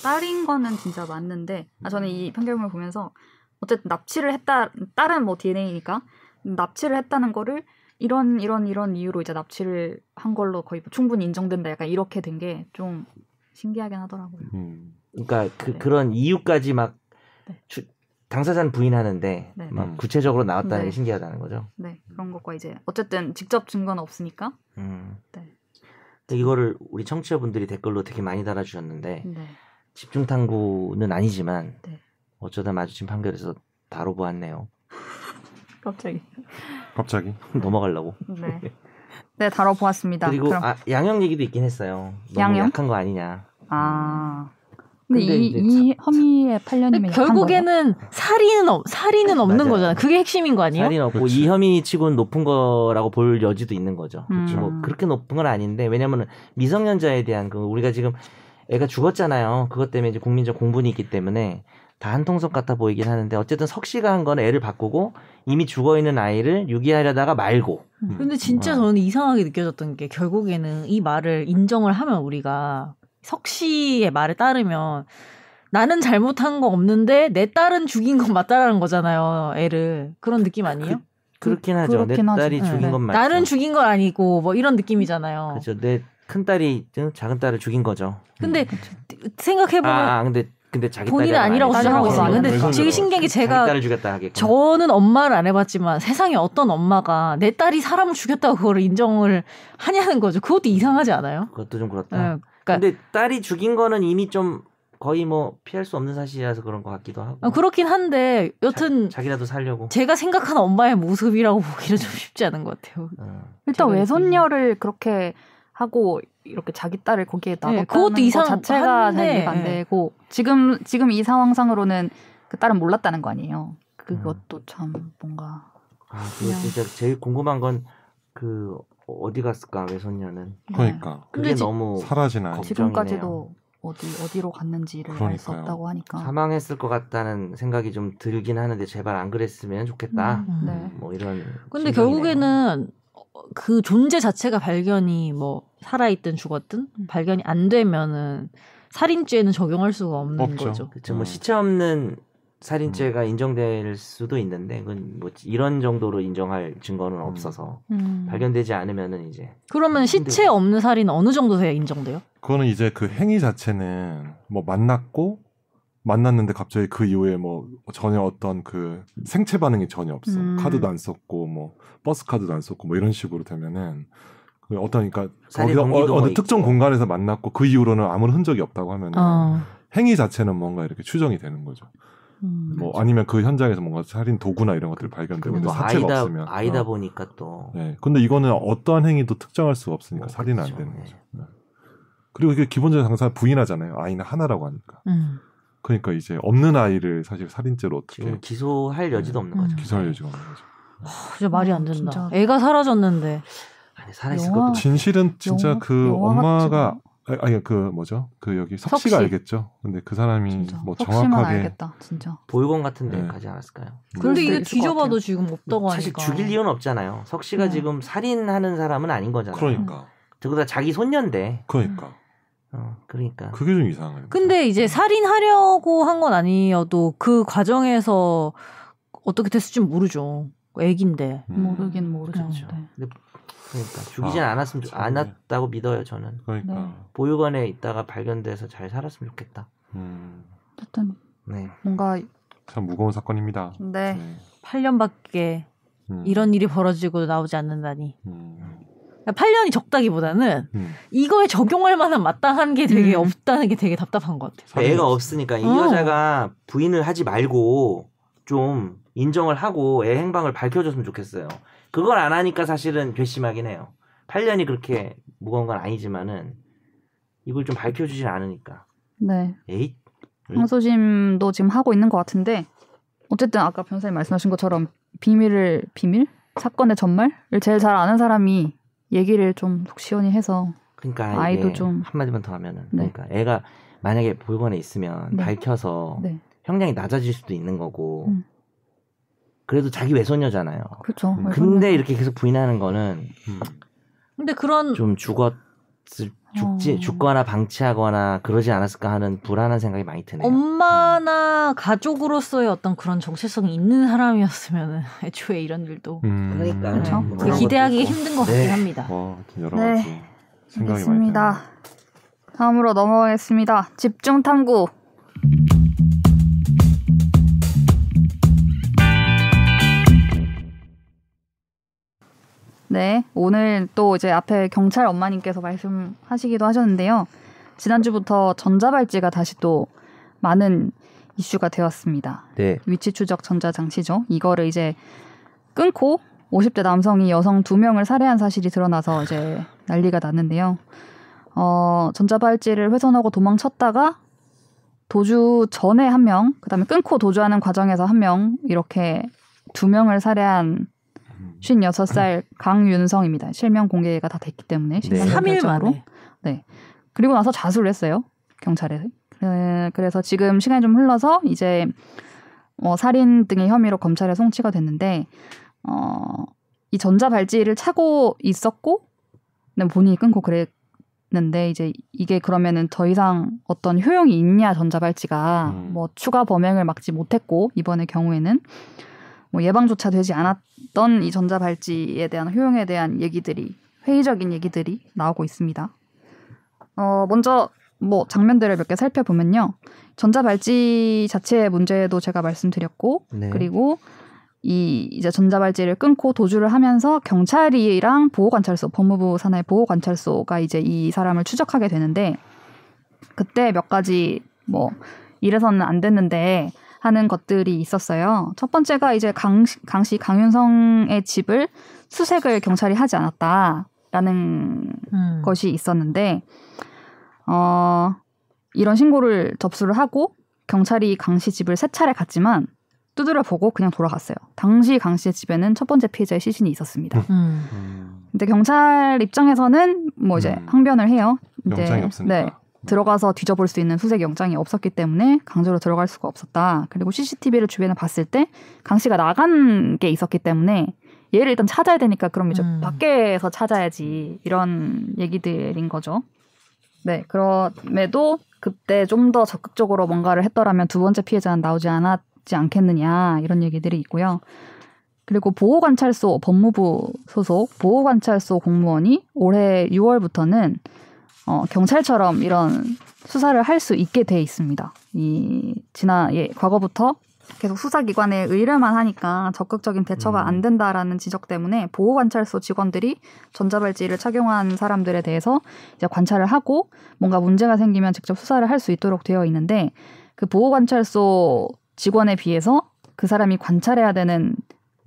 딸인 거는 진짜 맞는데 저는 이 판결문을 보면서 어쨌든 납치를 했다. 딸은 뭐 DNA니까 납치를 했다는 거를 이런 이유로 이제 납치를 한 걸로 거의 뭐 충분히 인정된다. 약간 이렇게 된 게 좀 신기하긴 하더라고요. 그러니까 네. 그런 이유까지 막 네. 당사자는 부인하는데 네. 막 구체적으로 나왔다는 네. 게 신기하다는 거죠. 네, 그런 것과 이제 어쨌든 직접 증거는 없으니까. 네. 근데 이거를 우리 청취자분들이 댓글로 되게 많이 달아주셨는데 네. 집중 탐구는 아니지만 네. 어쩌다 마주친 판결에서 다뤄보았네요. 갑자기. 넘어가려고. 네. 네, 다뤄보았습니다. 그리고 그럼. 양형 얘기도 있긴 했어요. 너무 양형? 약한 거 아니냐. 근데 근데 이 혐의의 8년이면 결국에는 살인은 없는 맞아요. 거잖아요. 그게 핵심인 거 아니에요? 살인 없고 그렇지. 이 혐의 치고는 높은 거라고 볼 여지도 있는 거죠. 그렇죠. 뭐 그렇게 높은 건 아닌데 왜냐면은 미성년자에 대한 그 우리가 지금 애가 죽었잖아요. 그것 때문에 이제 국민적 공분이 있기 때문에 다 한통속 같아 보이긴 하는데 어쨌든 석 씨가 한 거는 애를 바꾸고 이미 죽어 있는 아이를 유기하려다가 말고. 근데 진짜 저는 이상하게 느껴졌던 게 결국에는 이 말을 인정을 하면 우리가 석 씨의 말에 따르면 나는 잘못한 거 없는데 내 딸은 죽인 건 맞다라는 거잖아요. 애를. 그런 느낌 아니에요? 그렇긴 하죠. 내 그렇긴 하죠. 딸이 죽인 네. 건 맞죠. 나는 죽인 건 아니고 뭐 이런 느낌이잖아요. 그렇죠. 내 큰 딸이 작은 딸을 죽인 거죠. 근데 생각해보면 근데 자기 본인은 딸이 아니라고 아니지. 주장하고 있어요. 근데 왼손으로 제일 신기한 게 자기 제가 딸을 죽였다 하겠고. 저는 엄마를 안 해봤지만 세상에 어떤 엄마가 내 딸이 사람을 죽였다고 그거를 인정을 하냐는 거죠. 그것도 이상하지 않아요? 그것도 좀 그렇다. 네, 그러니까 근데 딸이 죽인 거는 이미 좀 거의 뭐 피할 수 없는 사실이라서 그런 것 같기도 하고. 그렇긴 한데 여튼 자기라도 살려고. 제가 생각하는 엄마의 모습이라고 보기는 좀 쉽지 않은 것 같아요. 일단 제가 외손녀를 그렇게 하고 이렇게 자기 딸을 거기에 놔뒀다는 그것도 것 이상한데, 자체가 잘 이해가 안 되고 지금 이 상황상으로는 그 딸은 몰랐다는 거 아니에요. 그것도 참 뭔가 그거 진짜 제일 궁금한 건 그 어디 갔을까 외손녀는. 그러니까 그게 근데 너무 사라지나. 걱정이네요. 지금까지도 어디로 갔는지를 알 수 그러니까요. 없다고 하니까. 사망했을 것 같다는 생각이 좀 들긴 하는데 제발 안 그랬으면 좋겠다. 네. 뭐 이런. 근데 심정이네요. 결국에는 그 존재 자체가 발견이 뭐 살아있든 죽었든 발견이 안 되면은 살인죄는 적용할 수가 없는 없죠. 거죠. 그렇죠. 뭐 시체 없는 살인죄가 인정될 수도 있는데 그건 뭐 이런 정도로 인정할 증거는 없어서 발견되지 않으면은 이제 그러면 시체 없는 살인은 어느 정도 돼야 인정돼요? 그거는 이제 그 행위 자체는 뭐 만났는데 갑자기 그 이후에 뭐 전혀 어떤 그 생체 반응이 전혀 없어. 카드도 안 썼고 뭐 버스 카드도 안 썼고 뭐 이런 식으로 되면은 그 어떤 그러니까 살인 거기서 동기도 어느 있고. 특정 공간에서 만났고 그 이후로는 아무런 흔적이 없다고 하면은 행위 자체는 뭔가 이렇게 추정이 되는 거죠. 뭐 아니면 그 현장에서 뭔가 살인 도구나 이런 것들이 발견되고 그리고 또 사체가 없으면. 아이다 보니까 또 네. 근데 이거는 어떠한 행위도 특정할 수가 없으니까 살인은 안 그렇죠. 되는 네. 거죠. 네. 그리고 이게 기본적으로 항상 부인하잖아요. 아이는 하나라고 하니까. 그러니까 이제 없는 아이를 사실 살인죄로 어떻게 지금 기소할 여지도 없는 거죠. 기소할 여지가 없는 거죠. 진짜 말이 안 된다. 진짜. 애가 사라졌는데. 아니, 살아있을 영화- 것도 진실은 진짜 그 영화 엄마가 아니 그 뭐죠? 그 여기 석씨가 석씨. 알겠죠. 근데 그 사람이 진짜. 뭐 혹시만 정확하게 알겠다, 진짜. 보육원 같은 데 네. 가지 않았을까요? 그럴 근데 수도 이게 있을 것 뒤져봐도 같아요. 지금 없다고 사실 하니까. 죽일 이유는 없잖아요. 석 씨가 네. 지금 살인하는 사람은 아닌 거잖아요. 그러니까 그보다 자기 손녀인데. 그러니까 그러니까. 그게 좀 이상해요. 근데 이제 살인하려고 한 건 아니어도 그 과정에서 어떻게 됐을지 모르죠. 애긴데. 모르긴 모르죠. 그렇죠. 네. 그러니까 죽이진 않았으면 참. 않았다고 믿어요, 저는. 그러니까 네. 보육원에 있다가 발견돼서 잘 살았으면 좋겠다. 어쨌든 네. 뭔가 참 무거운 사건입니다. 네. 8년밖에 이런 일이 벌어지고 나오지 않는다니. 음. 8년이 적다기보다는 이거에 적용할 만한 마땅한 게 되게 없다는 게 되게 답답한 것 같아요. 애가 없으니까 이 여자가 부인을 하지 말고 좀 인정을 하고 애 행방을 밝혀줬으면 좋겠어요. 그걸 안 하니까 사실은 괘씸하긴 해요. 8년이 그렇게 무거운 건 아니지만은 이걸 좀 밝혀주진 않으니까. 네. 에잇. 항소심도 지금 하고 있는 것 같은데 어쨌든 아까 변호사님 말씀하신 것처럼 비밀? 사건의 전말을 제일 잘 아는 사람이 얘기를 좀 속 시원히 해서 그러니까 아이도 이게 좀 한마디만 더 하면은 네. 그러니까 애가 만약에 보육원에 있으면 네. 밝혀서 네. 형량이 낮아질 수도 있는 거고 그래도 자기 외손녀잖아요. 그렇죠. 근데 이렇게 계속 부인하는 거는 근데 그런 좀 죽거나 방치하거나 그러지 않았을까 하는 불안한 생각이 많이 드네요. 엄마나 가족으로서의 어떤 그런 정체성이 있는 사람이었으면 애초에 이런 일도 그러니까 그렇죠. 뭐 그런 기대하기 것도 있고. 힘든 것 네. 같긴 합니다. 여러 네. 가지 생각이 많이 알겠습니다. 드네요. 다음으로 넘어가겠습니다. 집중 탐구. 네, 오늘 또 이제 앞에 경찰 엄마님께서 말씀하시기도 하셨는데요. 지난주부터 전자발찌가 다시 또 많은 이슈가 되었습니다. 네. 위치 추적 전자장치죠. 이거를 이제 끊고 50대 남성이 여성 2명을 살해한 사실이 드러나서 이제 난리가 났는데요. 전자발찌를 훼손하고 도망쳤다가 도주 전에 1명, 그다음에 끊고 도주하는 과정에서 1명 이렇게 2명을 살해한 56살 강윤성입니다. 실명 공개가 다 됐기 때문에 네. 3일 결정으로. 만에. 네. 그리고 나서 자수를 했어요. 경찰에. 그래서 지금 시간이 좀 흘러서 이제 살인 등의 혐의로 검찰에 송치가 됐는데 이 전자발찌를 차고 있었고 본인이 끊고 그랬는데 이제 이게 그러면은 더 이상 어떤 효용이 있냐 전자발찌가 뭐 추가 범행을 막지 못했고 이번의 경우에는 뭐 예방조차 되지 않았던 이 전자발찌에 대한 효용에 대한 얘기들이 회의적인 얘기들이 나오고 있습니다. 먼저 뭐 장면들을 몇 개 살펴보면요. 전자발찌 자체의 문제도 제가 말씀드렸고 네. 그리고 이제 전자발찌를 끊고 도주를 하면서 경찰이랑 보호관찰소, 법무부 산하의 보호관찰소가 이제 이 사람을 추적하게 되는데 그때 몇 가지 뭐 이래서는 안 됐는데 하는 것들이 있었어요. 첫 번째가 이제 강씨 강윤성의 집을 수색을 경찰이 하지 않았다라는 것이 있었는데 이런 신고를 접수를 하고 경찰이 강씨 집을 3차례 갔지만 두드려 보고 그냥 돌아갔어요. 당시 강씨의 집에는 첫 번째 피해자의 시신이 있었습니다. 근데 경찰 입장에서는 뭐 이제 항변을 해요. 영장이 없으니까. 네. 들어가서 뒤져볼 수 있는 수색 영장이 없었기 때문에 강제로 들어갈 수가 없었다. 그리고 CCTV를 주변에 봤을 때 강 씨가 나간 게 있었기 때문에 얘를 일단 찾아야 되니까 그럼 이제 밖에서 찾아야지 이런 얘기들인 거죠. 네, 그럼에도 그때 좀 더 적극적으로 뭔가를 했더라면 두 번째 피해자는 나오지 않았지 않겠느냐 이런 얘기들이 있고요. 그리고 보호관찰소 법무부 소속 보호관찰소 공무원이 올해 6월부터는 경찰처럼 이런 수사를 할 수 있게 돼 있습니다. 과거부터 계속 수사기관에 의뢰만 하니까 적극적인 대처가 안 된다라는 지적 때문에 보호관찰소 직원들이 전자발찌를 착용한 사람들에 대해서 이제 관찰을 하고 뭔가 문제가 생기면 직접 수사를 할 수 있도록 되어 있는데 그 보호관찰소 직원에 비해서 그 사람이 관찰해야 되는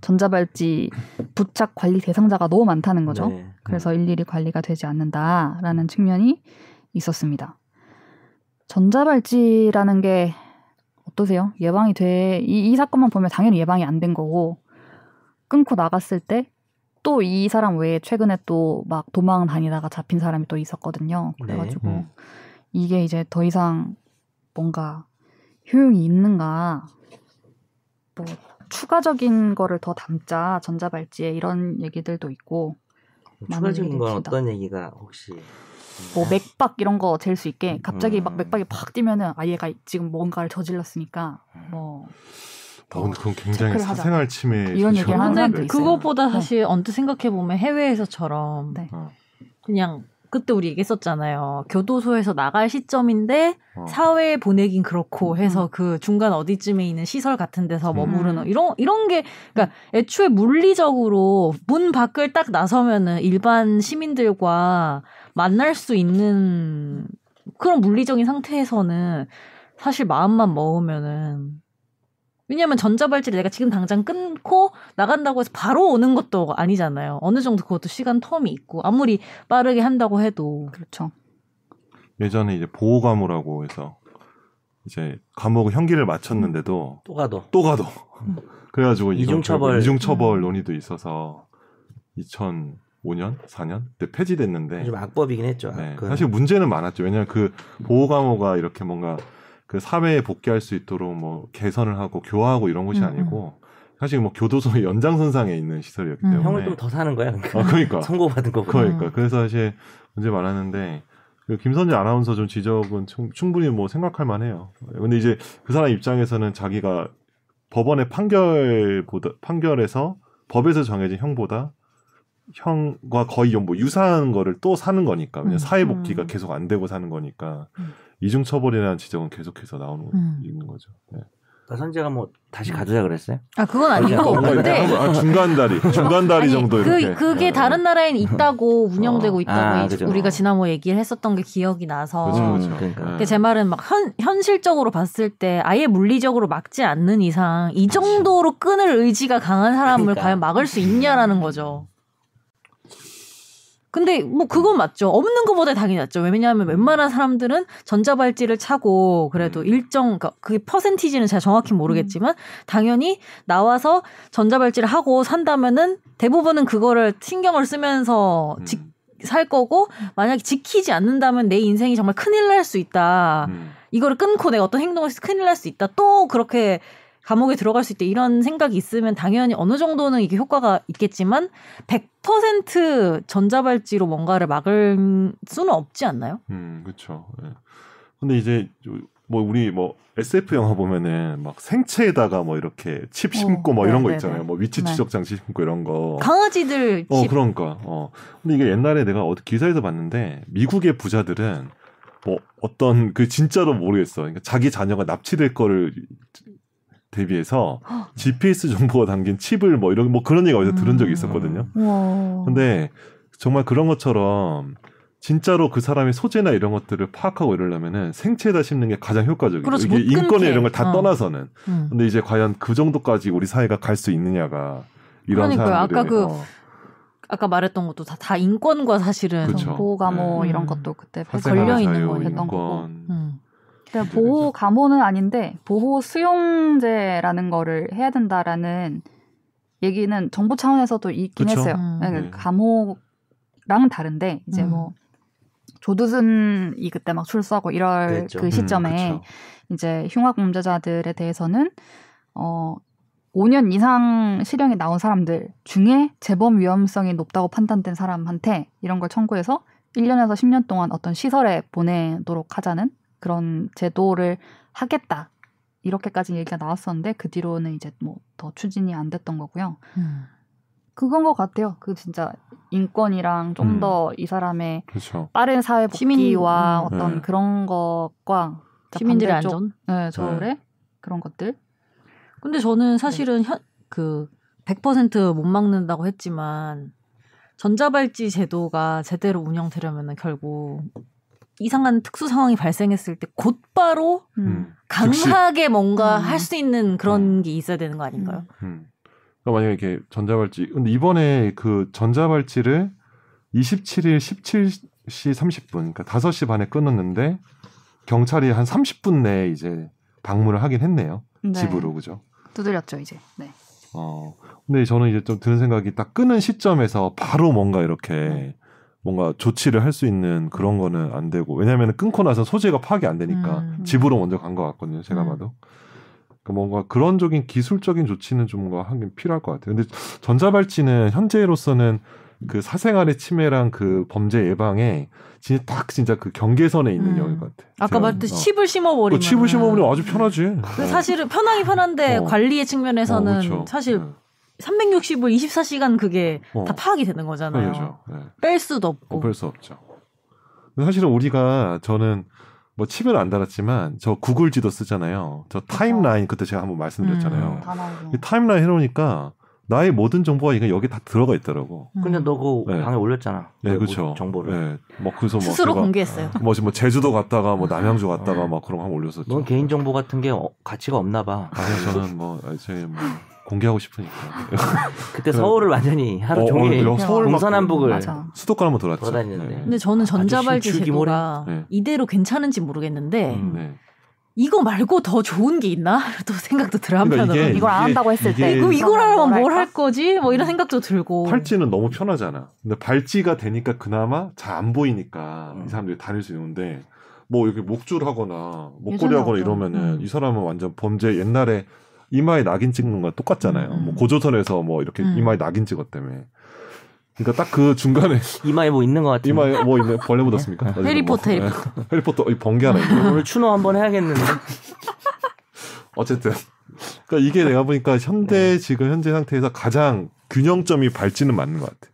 전자발찌 부착 관리 대상자가 너무 많다는 거죠. 네. 그래서 일일이 관리가 되지 않는다라는 측면이 있었습니다. 전자발찌라는 게 어떠세요? 예방이 이 사건만 보면 당연히 예방이 안 된 거고 끊고 나갔을 때 또 이 사람 외에 최근에 또 막 도망 다니다가 잡힌 사람이 또 있었거든요. 그래가지고 네. 이게 이제 더 이상 뭔가 효용이 있는가 뭐 추가적인 거를 더 담자 전자발찌에 이런 얘기들도 있고 추가적인 건 있습니다. 어떤 얘기가 혹시 뭐 맥박 이런 거 잴 수 있게 갑자기 막 맥박이 팍 뛰면은 얘가 지금 뭔가를 저질렀으니까 뭐 근데 그건 굉장히 체크를 하자. 사생활 침해 이런 얘기를 하는 사람도 근데 있어요. 그것보다 사실 언뜻 생각해 보면 해외에서처럼 네. 그냥 그때 우리 얘기했었잖아요. 교도소에서 나갈 시점인데 사회에 보내긴 그렇고 해서 그 중간 어디쯤에 있는 시설 같은 데서 머무르는 이런 게 그러니까 애초에 물리적으로 문 밖을 딱 나서면은 일반 시민들과 만날 수 있는 그런 물리적인 상태에서는 사실 마음만 먹으면은 왜냐하면 전자발찌를 내가 지금 당장 끊고 나간다고 해서 바로 오는 것도 아니잖아요. 어느 정도 그것도 시간 텀이 있고 아무리 빠르게 한다고 해도 그렇죠. 예전에 이제 보호감호라고 해서 이제 감옥 형기를 마쳤는데도 또 가도 그래가지고 이중처벌 이중처벌 논의도 있어서 2005년 4년 때 폐지됐는데 좀 악법이긴 했죠. 네, 사실 문제는 많았죠. 왜냐하면 그 보호감호가 이렇게 뭔가 그 사회에 복귀할 수 있도록 뭐 개선을 하고 교화하고 이런 곳이 아니고 사실 뭐 교도소의 연장선상에 있는 시설이었기 때문에 형을 좀 더 사는 거야. 그러니까 선고받은 거. 그러니까 그래서 사실 문제 많았는데 그 김선재 아나운서 좀 지적은 충분히 뭐 생각할 만해요. 근데 이제 그 사람 입장에서는 자기가 법원의 판결에서 법에서 정해진 형보다 형과 거의 뭐 유사한 거를 또 사는 거니까 왜냐면 사회 복귀가 계속 안 되고 사는 거니까 이중 처벌이라는 지적은 계속해서 나오는 있는 거죠. 네. 선재가 뭐 다시 가두자 그랬어요? 아 그건 아니고 근데 중간 다리 정도 이렇게. 그게 다른 나라에는 있다고 운영되고 있다고 그죠. 우리가 지난번에 얘기를 했었던 게 기억이 나서. 그렇죠. 그러니까. 제 말은 막 현실적으로 봤을 때 아예 물리적으로 막지 않는 이상 이 정도로 끊을 의지가 강한 사람을 그러니까. 과연 막을 수 있냐라는 거죠. 근데 뭐 그건 맞죠. 없는 것보다 당연히 낫죠. 왜냐하면 웬만한 사람들은 전자발찌를 차고 그래도 일정 그게 퍼센티지는 제가 정확히 모르겠지만 당연히 나와서 전자발찌를 하고 산다면은 대부분은 그거를 신경을 쓰면서 살 거고 만약에 지키지 않는다면 내 인생이 정말 큰일 날 수 있다. 이거를 끊고 내가 어떤 행동을 해서 큰일 날 수 있다. 또 그렇게 감옥에 들어갈 수 있다 이런 생각이 있으면 당연히 어느 정도는 이게 효과가 있겠지만 100% 전자발찌로 뭔가를 막을 수는 없지 않나요? 그렇죠. 네. 근데 이제 뭐 우리 뭐 SF 영화 보면은 막 생체에다가 뭐 이렇게 칩 심고 뭐 이런 거 있잖아요. 뭐 위치 추적 장치 심고 이런 거. 강아지들 칩. 그러니까. 근데 이게 옛날에 내가 어디 기사에서 봤는데 미국의 부자들은 뭐 어떤 그 진짜로 모르겠어. 그러니까 자기 자녀가 납치될 거를 대비해서 GPS 정보가 담긴 칩을 뭐 이런 뭐 그런 얘기가 어디서 들은 적이 있었거든요. 근데 정말 그런 것처럼 진짜로 그 사람의 소재나 이런 것들을 파악하고 이러려면은 생체에다 심는 게 가장 효과적이에요. 그렇죠. 이게 인권에 이런 걸 다 끊게. 떠나서는. 근데 이제 과연 그 정도까지 우리 사회가 갈 수 있느냐가 이런 그러니까요. 사람들의 아까 말했던 것도 다 인권과 사실은 그쵸. 보호감호 네. 이런 것도 그때 사생활 걸려 있는 자유, 거였던 했던 거고. 인권. 근데 보호 감호는 아닌데 보호 수용제라는 거를 해야 된다라는 얘기는 정부 차원에서도 있긴 그쵸? 했어요. 네. 감호랑은 다른데 이제 뭐 조두순이 그때 막 출소하고 이럴 그랬죠. 그 시점에 그쵸. 이제 흉악 범죄자들에 대해서는 5년 이상 실형이 나온 사람들 중에 재범 위험성이 높다고 판단된 사람한테 이런 걸 청구해서 1년에서 10년 동안 어떤 시설에 보내도록 하자는 그런 제도를 하겠다. 이렇게까지 얘기가 나왔었는데 그 뒤로는 이제 뭐 더 추진이 안 됐던 거고요. 그건 것 같아요. 그 진짜 인권이랑 좀 더 이 사람의 그렇죠. 빠른 사회 복귀와 어떤 네. 그런 것과 시민들의 반대쪽, 안전. 네, 저울의 그런 것들. 근데 저는 사실은 100% 못 막는다고 했지만 전자발찌 제도가 제대로 운영되려면 결국 이상한 특수 상황이 발생했을 때 곧바로 강하게 뭔가 할 수 있는 그런 게 있어야 되는 거 아닌가요? 그러니까 만약에 이렇게 전자발찌, 근데 이번에 그 전자발찌를 27일 17시 30분, 그러니까 5시 반에 끊었는데 경찰이 한 30분 내에 이제 방문을 하긴 했네요. 네. 집으로, 그죠? 두드렸죠 이제. 네. 근데 저는 이제 좀 드는 생각이 딱 끊은 시점에서 바로 뭔가 이렇게 뭔가 조치를 할 수 있는 그런 거는 안 되고, 왜냐하면 끊고 나서 소재가 파악이 안 되니까 집으로 먼저 간 것 같거든요. 제가 봐도. 그러니까 뭔가 그런적인 기술적인 조치는 좀 뭔가 하긴 필요할 것 같아요. 근데 전자발찌는 현재로서는 그 사생활의 침해랑 그 범죄 예방에 진짜 그 경계선에 있는 영역인 것 같아요. 아까 말했듯이 칩을 심어버리면. 칩을 심어버리면 아주 편하지. 사실은 편하긴 편한데 관리의 측면에서는 그렇죠. 사실 360을 24시간 그게 다 파악이 되는 거잖아요. 그렇죠. 네. 뺄 수도 없고. 뺄 수 없죠. 근데 사실은 저는 뭐 칩은 안 달았지만 저 구글 지도 쓰잖아요. 저 타임라인 그때 제가 한번 말씀드렸잖아요. 이 타임라인 해놓으니까 나의 모든 정보가 여기 다 들어가 있더라고. 근데 너 그거 네. 방에 올렸잖아. 네, 그렇죠. 정보를. 네. 뭐 그래서 스스로 제가 공개했어요. 뭐 제주도 갔다가 뭐 남양주 갔다가 막 그런 거 한번 올렸었죠. 넌 개인 정보 같은 게 가치가 없나 봐. 아니요, 저는 제 공개하고 싶으니까. 그때 서울을 완전히 하루 종일 동서남북을 수도권 한번 돌았죠. 돌아다녔는데. 네. 근데 저는 전자발찌 제도가 네. 이대로 괜찮은지 모르겠는데 네. 이거 말고 더 좋은 게 있나? 또 생각도 들어 한편으로. 그러니까 이걸 안 한다고 했을 때 이걸 하면 뭘 할 거지? 뭐 이런 생각도 들고. 팔찌는 너무 편하잖아. 근데 발찌가 되니까 그나마 잘 안 보이니까 이 사람들이 다닐 수 있는데 뭐 이렇게 목줄하거나 목걸이 하거나 이러면은 이 사람은 완전 범죄 옛날에 이마에 낙인 찍는 건 똑같잖아요. 뭐 고조선에서 뭐 이렇게 이마에 낙인 찍었다며. 그러니까 딱 그 중간에 이마에 뭐 있는 것 같은. 이마에 뭐 있네. 벌레 묻었습니까? 해리포터. 해리포터 번개 하나 있네. 오늘 추노 한번 해야겠는데. 어쨌든 그러니까 이게 내가 보니까 지금 현재 상태에서 가장 균형점이 발찌는 맞는 것 같아.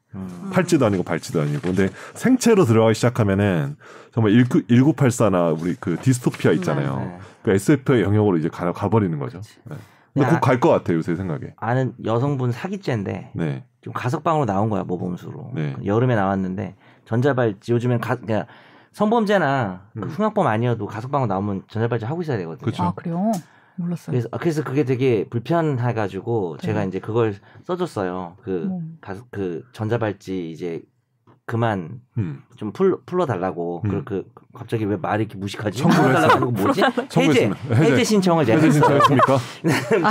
팔찌도 아니고 발찌도 아니고. 근데 생체로 들어가기 시작하면은 정말 1984나 우리 그 디스토피아 있잖아요. 네. 그 SF의 영역으로 이제 가버리는 거죠. 네. 근데 곧 갈 것 같아요, 요새 생각에. 아는 여성분 사기죄인데 네. 좀 가석방으로 나온 거야, 모범수로. 네. 여름에 나왔는데 전자발찌 요즘엔 그러니까 성범죄나 흉악범 아니어도 가석방으로 나오면 전자발찌 하고 있어야 되거든요. 그렇죠. 아 그래요? 몰랐어요. 그래서 그게 되게 불편해가지고 제가 이제 그걸 써줬어요. 그 전자발찌 이제 그만 좀 풀러달라고. 그 갑자기 왜 말이 이렇게 무식하지? 풀러달라고 뭐지? 해제 신청을 제가 해제 신청했습니까?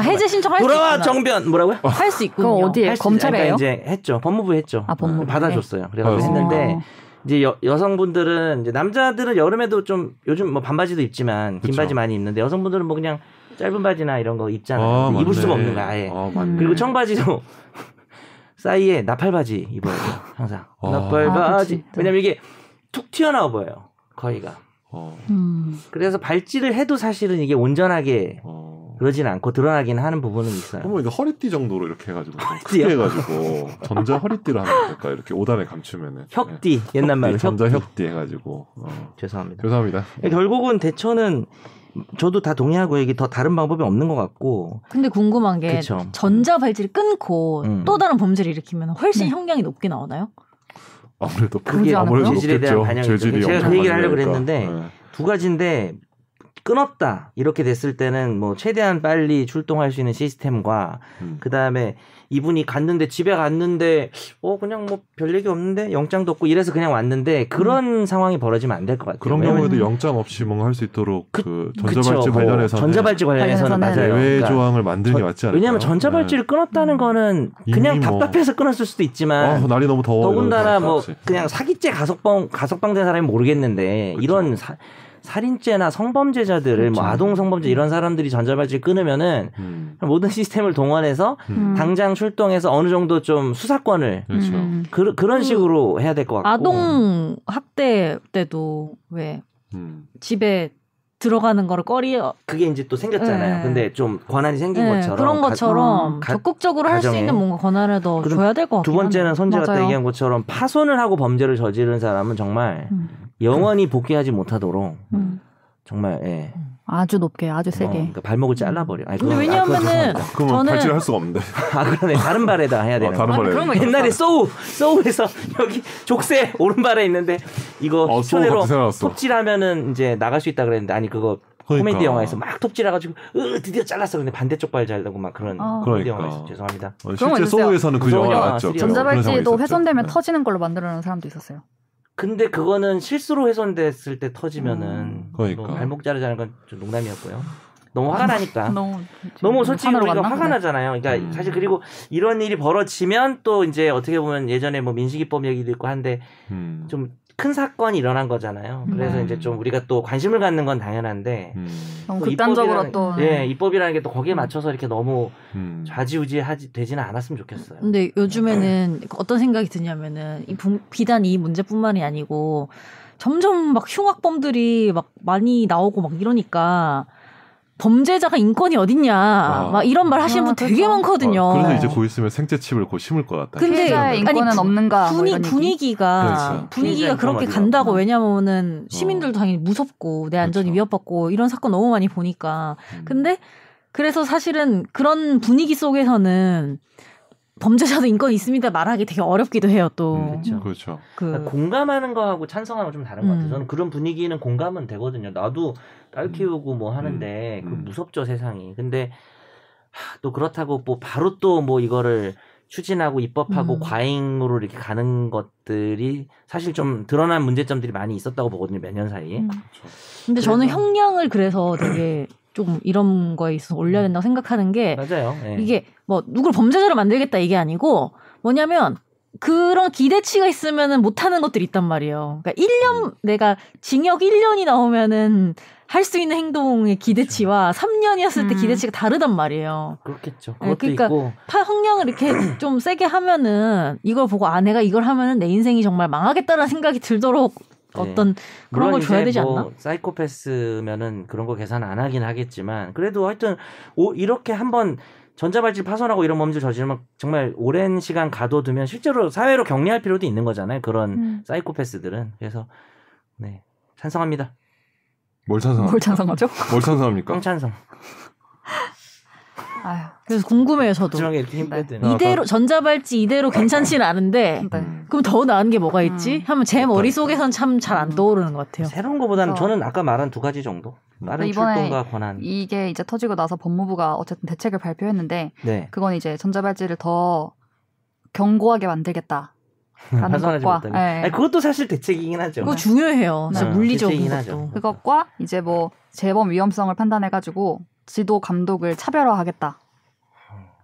해제 신청할 수 돌아와 있구나. 정변 뭐라고요? 할 수 있군요. 그럼 어디에? 검찰에요? 그러니까 이제 했죠. 법무부에 했죠. 아, 법무부에? 받아줬어요. 그래가지고 했는데 이제 여성분들은 이제 남자들은 여름에도 좀 요즘 뭐 반바지도 입지만 긴 그쵸. 바지 많이 입는데 여성분들은 뭐 그냥 짧은 바지나 이런 거 입잖아요. 입을 맞네. 수가 없는 거야 아예. 맞네. 그리고 청바지도 사이에 나팔바지 입어야 돼요. 항상 나팔바지. 왜냐면 이게 툭 튀어나와 보여요. 거기가. 그래서 발찌를 해도 사실은 이게 온전하게 그러진 않고 드러나긴 하는 부분은 있어요. 그럼 이거 허리띠 정도로 이렇게 해가지고 허리띠요? 크게 해가지고 전자 허리띠로 하면 될까? 이렇게 5단에 감추면은. 혁띠 옛날 말로 전자 혁띠 해가지고. 죄송합니다. 죄송합니다. 결국은 대처는 저도 다 동의하고 이게 더 다른 방법이 없는 것 같고. 근데 궁금한 게 그쵸. 전자발찌를 끊고 또 다른 범죄를 일으키면 훨씬 형량이 높게 나오나요? 아무래도 그게 아무래도 재질에 대한 높겠죠. 반영이 재질이 제가 엄청 그 얘기를 하려고 많으니까. 그랬는데 두 가지인데 끊었다 이렇게 됐을 때는 뭐 최대한 빨리 출동할 수 있는 시스템과 그 다음에 이분이 갔는데 집에 갔는데 그냥 뭐 별 얘기 없는데 영장도 없고 이래서 그냥 왔는데 그런 상황이 벌어지면 안 될 것 같아요. 그런 경우에도 영장 없이 뭔가 할 수 있도록 그 전자발찌 뭐 관련해서는 전자발찌 관련해서는 맞아요. 예외 그러니까 조항을 만드는 게 맞지 않을까요? 왜냐하면 전자발찌를 끊었다는 거는 그냥 답답해서 끊었을 수도 있지만 날이 너무 더워. 더군다나 뭐 그냥 사기죄 가석방된 사람이 모르겠는데 그쵸. 이런 살인죄나 성범죄자들을 뭐 아동 성범죄 이런 사람들이 전자발찌를 끊으면은 모든 시스템을 동원해서 당장 출동해서 어느 정도 좀 수사권을 그렇죠. 그런 식으로 해야 될 것 같고 아동 학대 때도 왜 집에 들어가는 거를 그게 이제 또 생겼잖아요. 네. 근데 좀 권한이 생긴 네, 것처럼 그런 것처럼 적극적으로 할 수 있는 뭔가 권한을 더 줘야 될 것 같아요. 두 번째는 선재가 딱 얘기한 것처럼 파손을 하고 범죄를 저지른 사람은 정말 영원히 복귀하지 못하도록 정말 아주 높게, 아주 세게. 그러니까 발목을 잘라버려. 근데 왜냐하면은 그러면 저는 발찌를 할 수가 없는데. 그러네. 다른 발에다 해야 되는 다른 발에. 그런 거 옛날에 소우에서 여기 족쇄 오른발에 있는데 이거 손으로 톱질하면은 이제 나갈 수 있다 그랬는데 아니 그거 코미디 영화에서 막 톱질해가지고 드디어 잘랐어. 근데 반대쪽 발 잘라고 막 그런 코미디 영화에서 죄송합니다. 실제 소우에서는 그 영화 나왔죠. 전자발찌도 훼손되면 터지는 걸로 만들어놓은 사람도 있었어요. 근데 그거는 실수로 훼손됐을 때 터지면은 그러니까. 발목 자르자는 건 좀 농담이었고요. 너무 화가 나니까. 너무 솔직히 우리가 갔나? 화가 나잖아요. 그러니까 사실 그리고 이런 일이 벌어지면 또 이제 어떻게 보면 예전에 뭐 민식이법 얘기도 있고 한데 좀 큰 사건이 일어난 거잖아요. 그래서 이제 좀 우리가 또 관심을 갖는 건 당연한데 너무 극단적으로 또 입법이라는 게 또 거기에 맞춰서 이렇게 너무 좌지우지 되지는 않았으면 좋겠어요. 근데 요즘에는 어떤 생각이 드냐면은 비단 이 문제뿐만이 아니고 점점 막 흉악범들이 막 많이 나오고 막 이러니까 범죄자가 인권이 어딨냐 막 이런 말 하시는 분 되게 많거든요. 그래서 이제 곧 있으면 생체칩을 곧 심을 것 같다. 근데 인권은 없는가? 분위기가 그렇게 간다고. 왜냐면은 시민들도 당연히 무섭고 내 안전이 위협받고 이런 사건 너무 많이 보니까. 근데 그래서 사실은 그런 분위기 속에서는 범죄자도 인권이 있습니다 말하기 되게 어렵기도 해요 또. 그렇죠. 그러니까 공감하는 거하고 찬성하는 거 좀 다른 것 같아요. 저는 그런 분위기는 공감은 되거든요. 나도 딸 키우고 뭐 하는데 그 무섭죠 세상이. 근데 또 그렇다고 뭐 바로 또 뭐 이거를 추진하고 입법하고 과잉으로 이렇게 가는 것들이 사실 좀 드러난 문제점들이 많이 있었다고 보거든요. 몇 년 사이에. 근데 저는 형량을 그래서 되게 좀 이런 거에 있어서 올려야 된다고 생각하는 게 맞아요. 이게 뭐 누굴 범죄자로 만들겠다 이게 아니고 뭐냐면 그런 기대치가 있으면은 못하는 것들이 있단 말이에요. 그러니까 1년 내가 징역 1년이 나오면은 할 수 있는 행동의 기대치와 3년이었을 때 기대치가 다르단 말이에요. 그렇겠죠. 그것도 그러니까 있고. 형량을 이렇게 좀 세게 하면은 이걸 보고 내가 이걸 하면은 내 인생이 정말 망하겠다라는 생각이 들도록 어떤 그런 걸 줘야 되지 않나? 사이코패스면은 그런 거 계산 안 하긴 하겠지만 그래도 하여튼 이렇게 한번 전자발찌 파손하고 이런 범죄를 저지르면 정말 오랜 시간 가둬두면 실제로 사회로 격리할 필요도 있는 거잖아요. 그런 사이코패스들은. 그래서 네 찬성합니다. 뭘 찬성합니까? 뭘 찬성하죠? 뭘 찬성합니까? 찬성. 아유. 그래서 궁금해요 저도. 이렇게 힘 빼드는. 이대로 전자발찌 이대로 괜찮지는 않은데 그럼 더 나은 게 뭐가 있지? 하면 제 머릿속에선 참 잘 안 떠오르는 것 같아요. 새로운 거보다는 저는 아까 말한 두 가지 정도. 다른 출동과 권한. 이게 이제 터지고 나서 법무부가 어쨌든 대책을 발표했는데 그건 이제 전자발찌를 더 견고하게 만들겠다. 라는 것과 아니, 그것도 사실 대책이긴 하죠. 그거 중요해요. 진짜 물리적인 것도. 그것과 이제 뭐 재범 위험성을 판단해가지고 지도 감독을 차별화하겠다.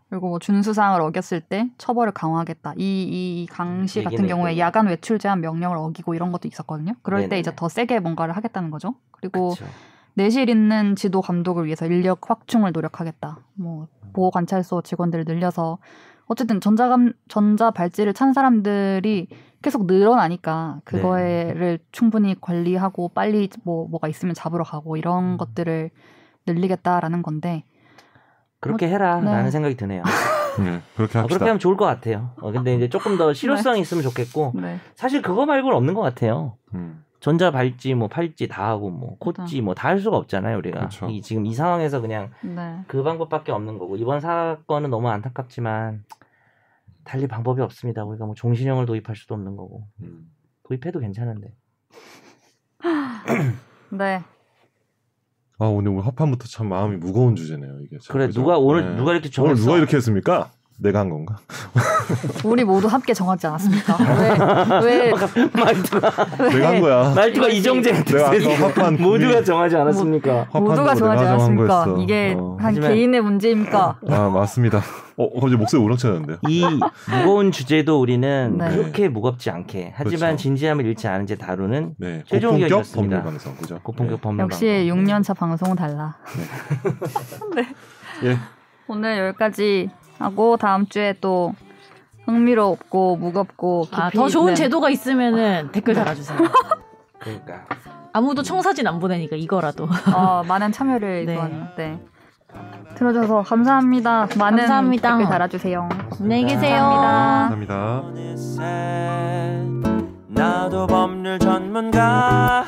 그리고 뭐 준수사항을 어겼을 때 처벌을 강화하겠다. 이 강씨 같은 경우에 야간 외출 제한 명령을 어기고 이런 것도 있었거든요. 그럴 때 이제 더 세게 뭔가를 하겠다는 거죠. 그리고 내실 있는 지도 감독을 위해서 인력 확충을 노력하겠다. 뭐 보호 관찰소 직원들을 늘려서 어쨌든 전자발찌를 찬 사람들이 계속 늘어나니까 그거를 충분히 관리하고 빨리 뭐가 있으면 잡으러 가고 이런 것들을 늘리겠다라는 건데 그렇게 해라라는 생각이 드네요. 그렇게 합시다. 그렇게 하면 좋을 것 같아요. 근데 이제 조금 더 실효성이 있으면 좋겠고 사실 그거 말고는 없는 것 같아요. 전자발찌, 뭐 팔찌 다 하고 뭐 콧찌 뭐 다 할 수가 없잖아요 우리가. 그렇죠. 지금 이 상황에서 그냥 그 방법밖에 없는 거고 이번 사건은 너무 안타깝지만 달리 방법이 없습니다. 우리가 뭐 종신형을 도입할 수도 없는 거고 도입해도 괜찮은데. 네. 오늘 합판부터 참 마음이 무거운 주제네요. 이게 참, 그래 그죠? 누가 오늘 네. 누가 이렇게 오늘 정했어? 누가 이렇게 했습니까? 내가 한 건가? 우리 모두 함께 정하지 않았습니까? 왜 말투가 내가 한 거야. 말투가 이정재 내가 아까 합판 모두가 정하지 않았습니까? 모두가 정하지 않았습니까? 이게 한 하지만- 개인의 문제입니까? 맞습니다. 갑자기 목소리 우렁차는데요. 이 무거운 주제도 우리는 네. 그렇게 무겁지 않게 하지만 그렇죠. 진지함을 잃지 않은 채 다루는 네, 최종 고품격 의견이었습니다. 법률 방송 그죠? 고품격 법률 역시 방송. 6년차 방송은 달라. 예. 오늘 여기까지 하고 다음 주에 또 흥미롭고 무겁고 깊이 더 좋은 있는 제도가 있으면은 댓글 달아주세요. 그러니까 아무도 청사진 안 보내니까 이거라도. 많은 참여를 네. 이번 들어줘서 감사합니다. 많은 감사합니다. 댓글 달아주세요. 안녕히 계세요. 감사합니다. 감사합니다. 나도 법률 전문가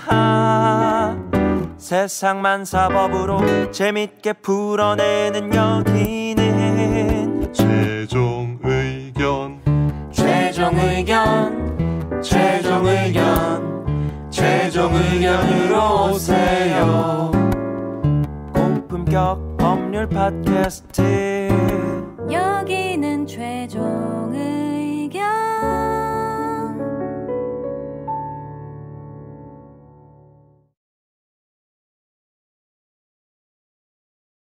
세상만 사법으로 재밌게 풀어내는 여기는 최종 의견 최종 의견으로 오세요. 고품격 법률 팟캐스트 여기는 최종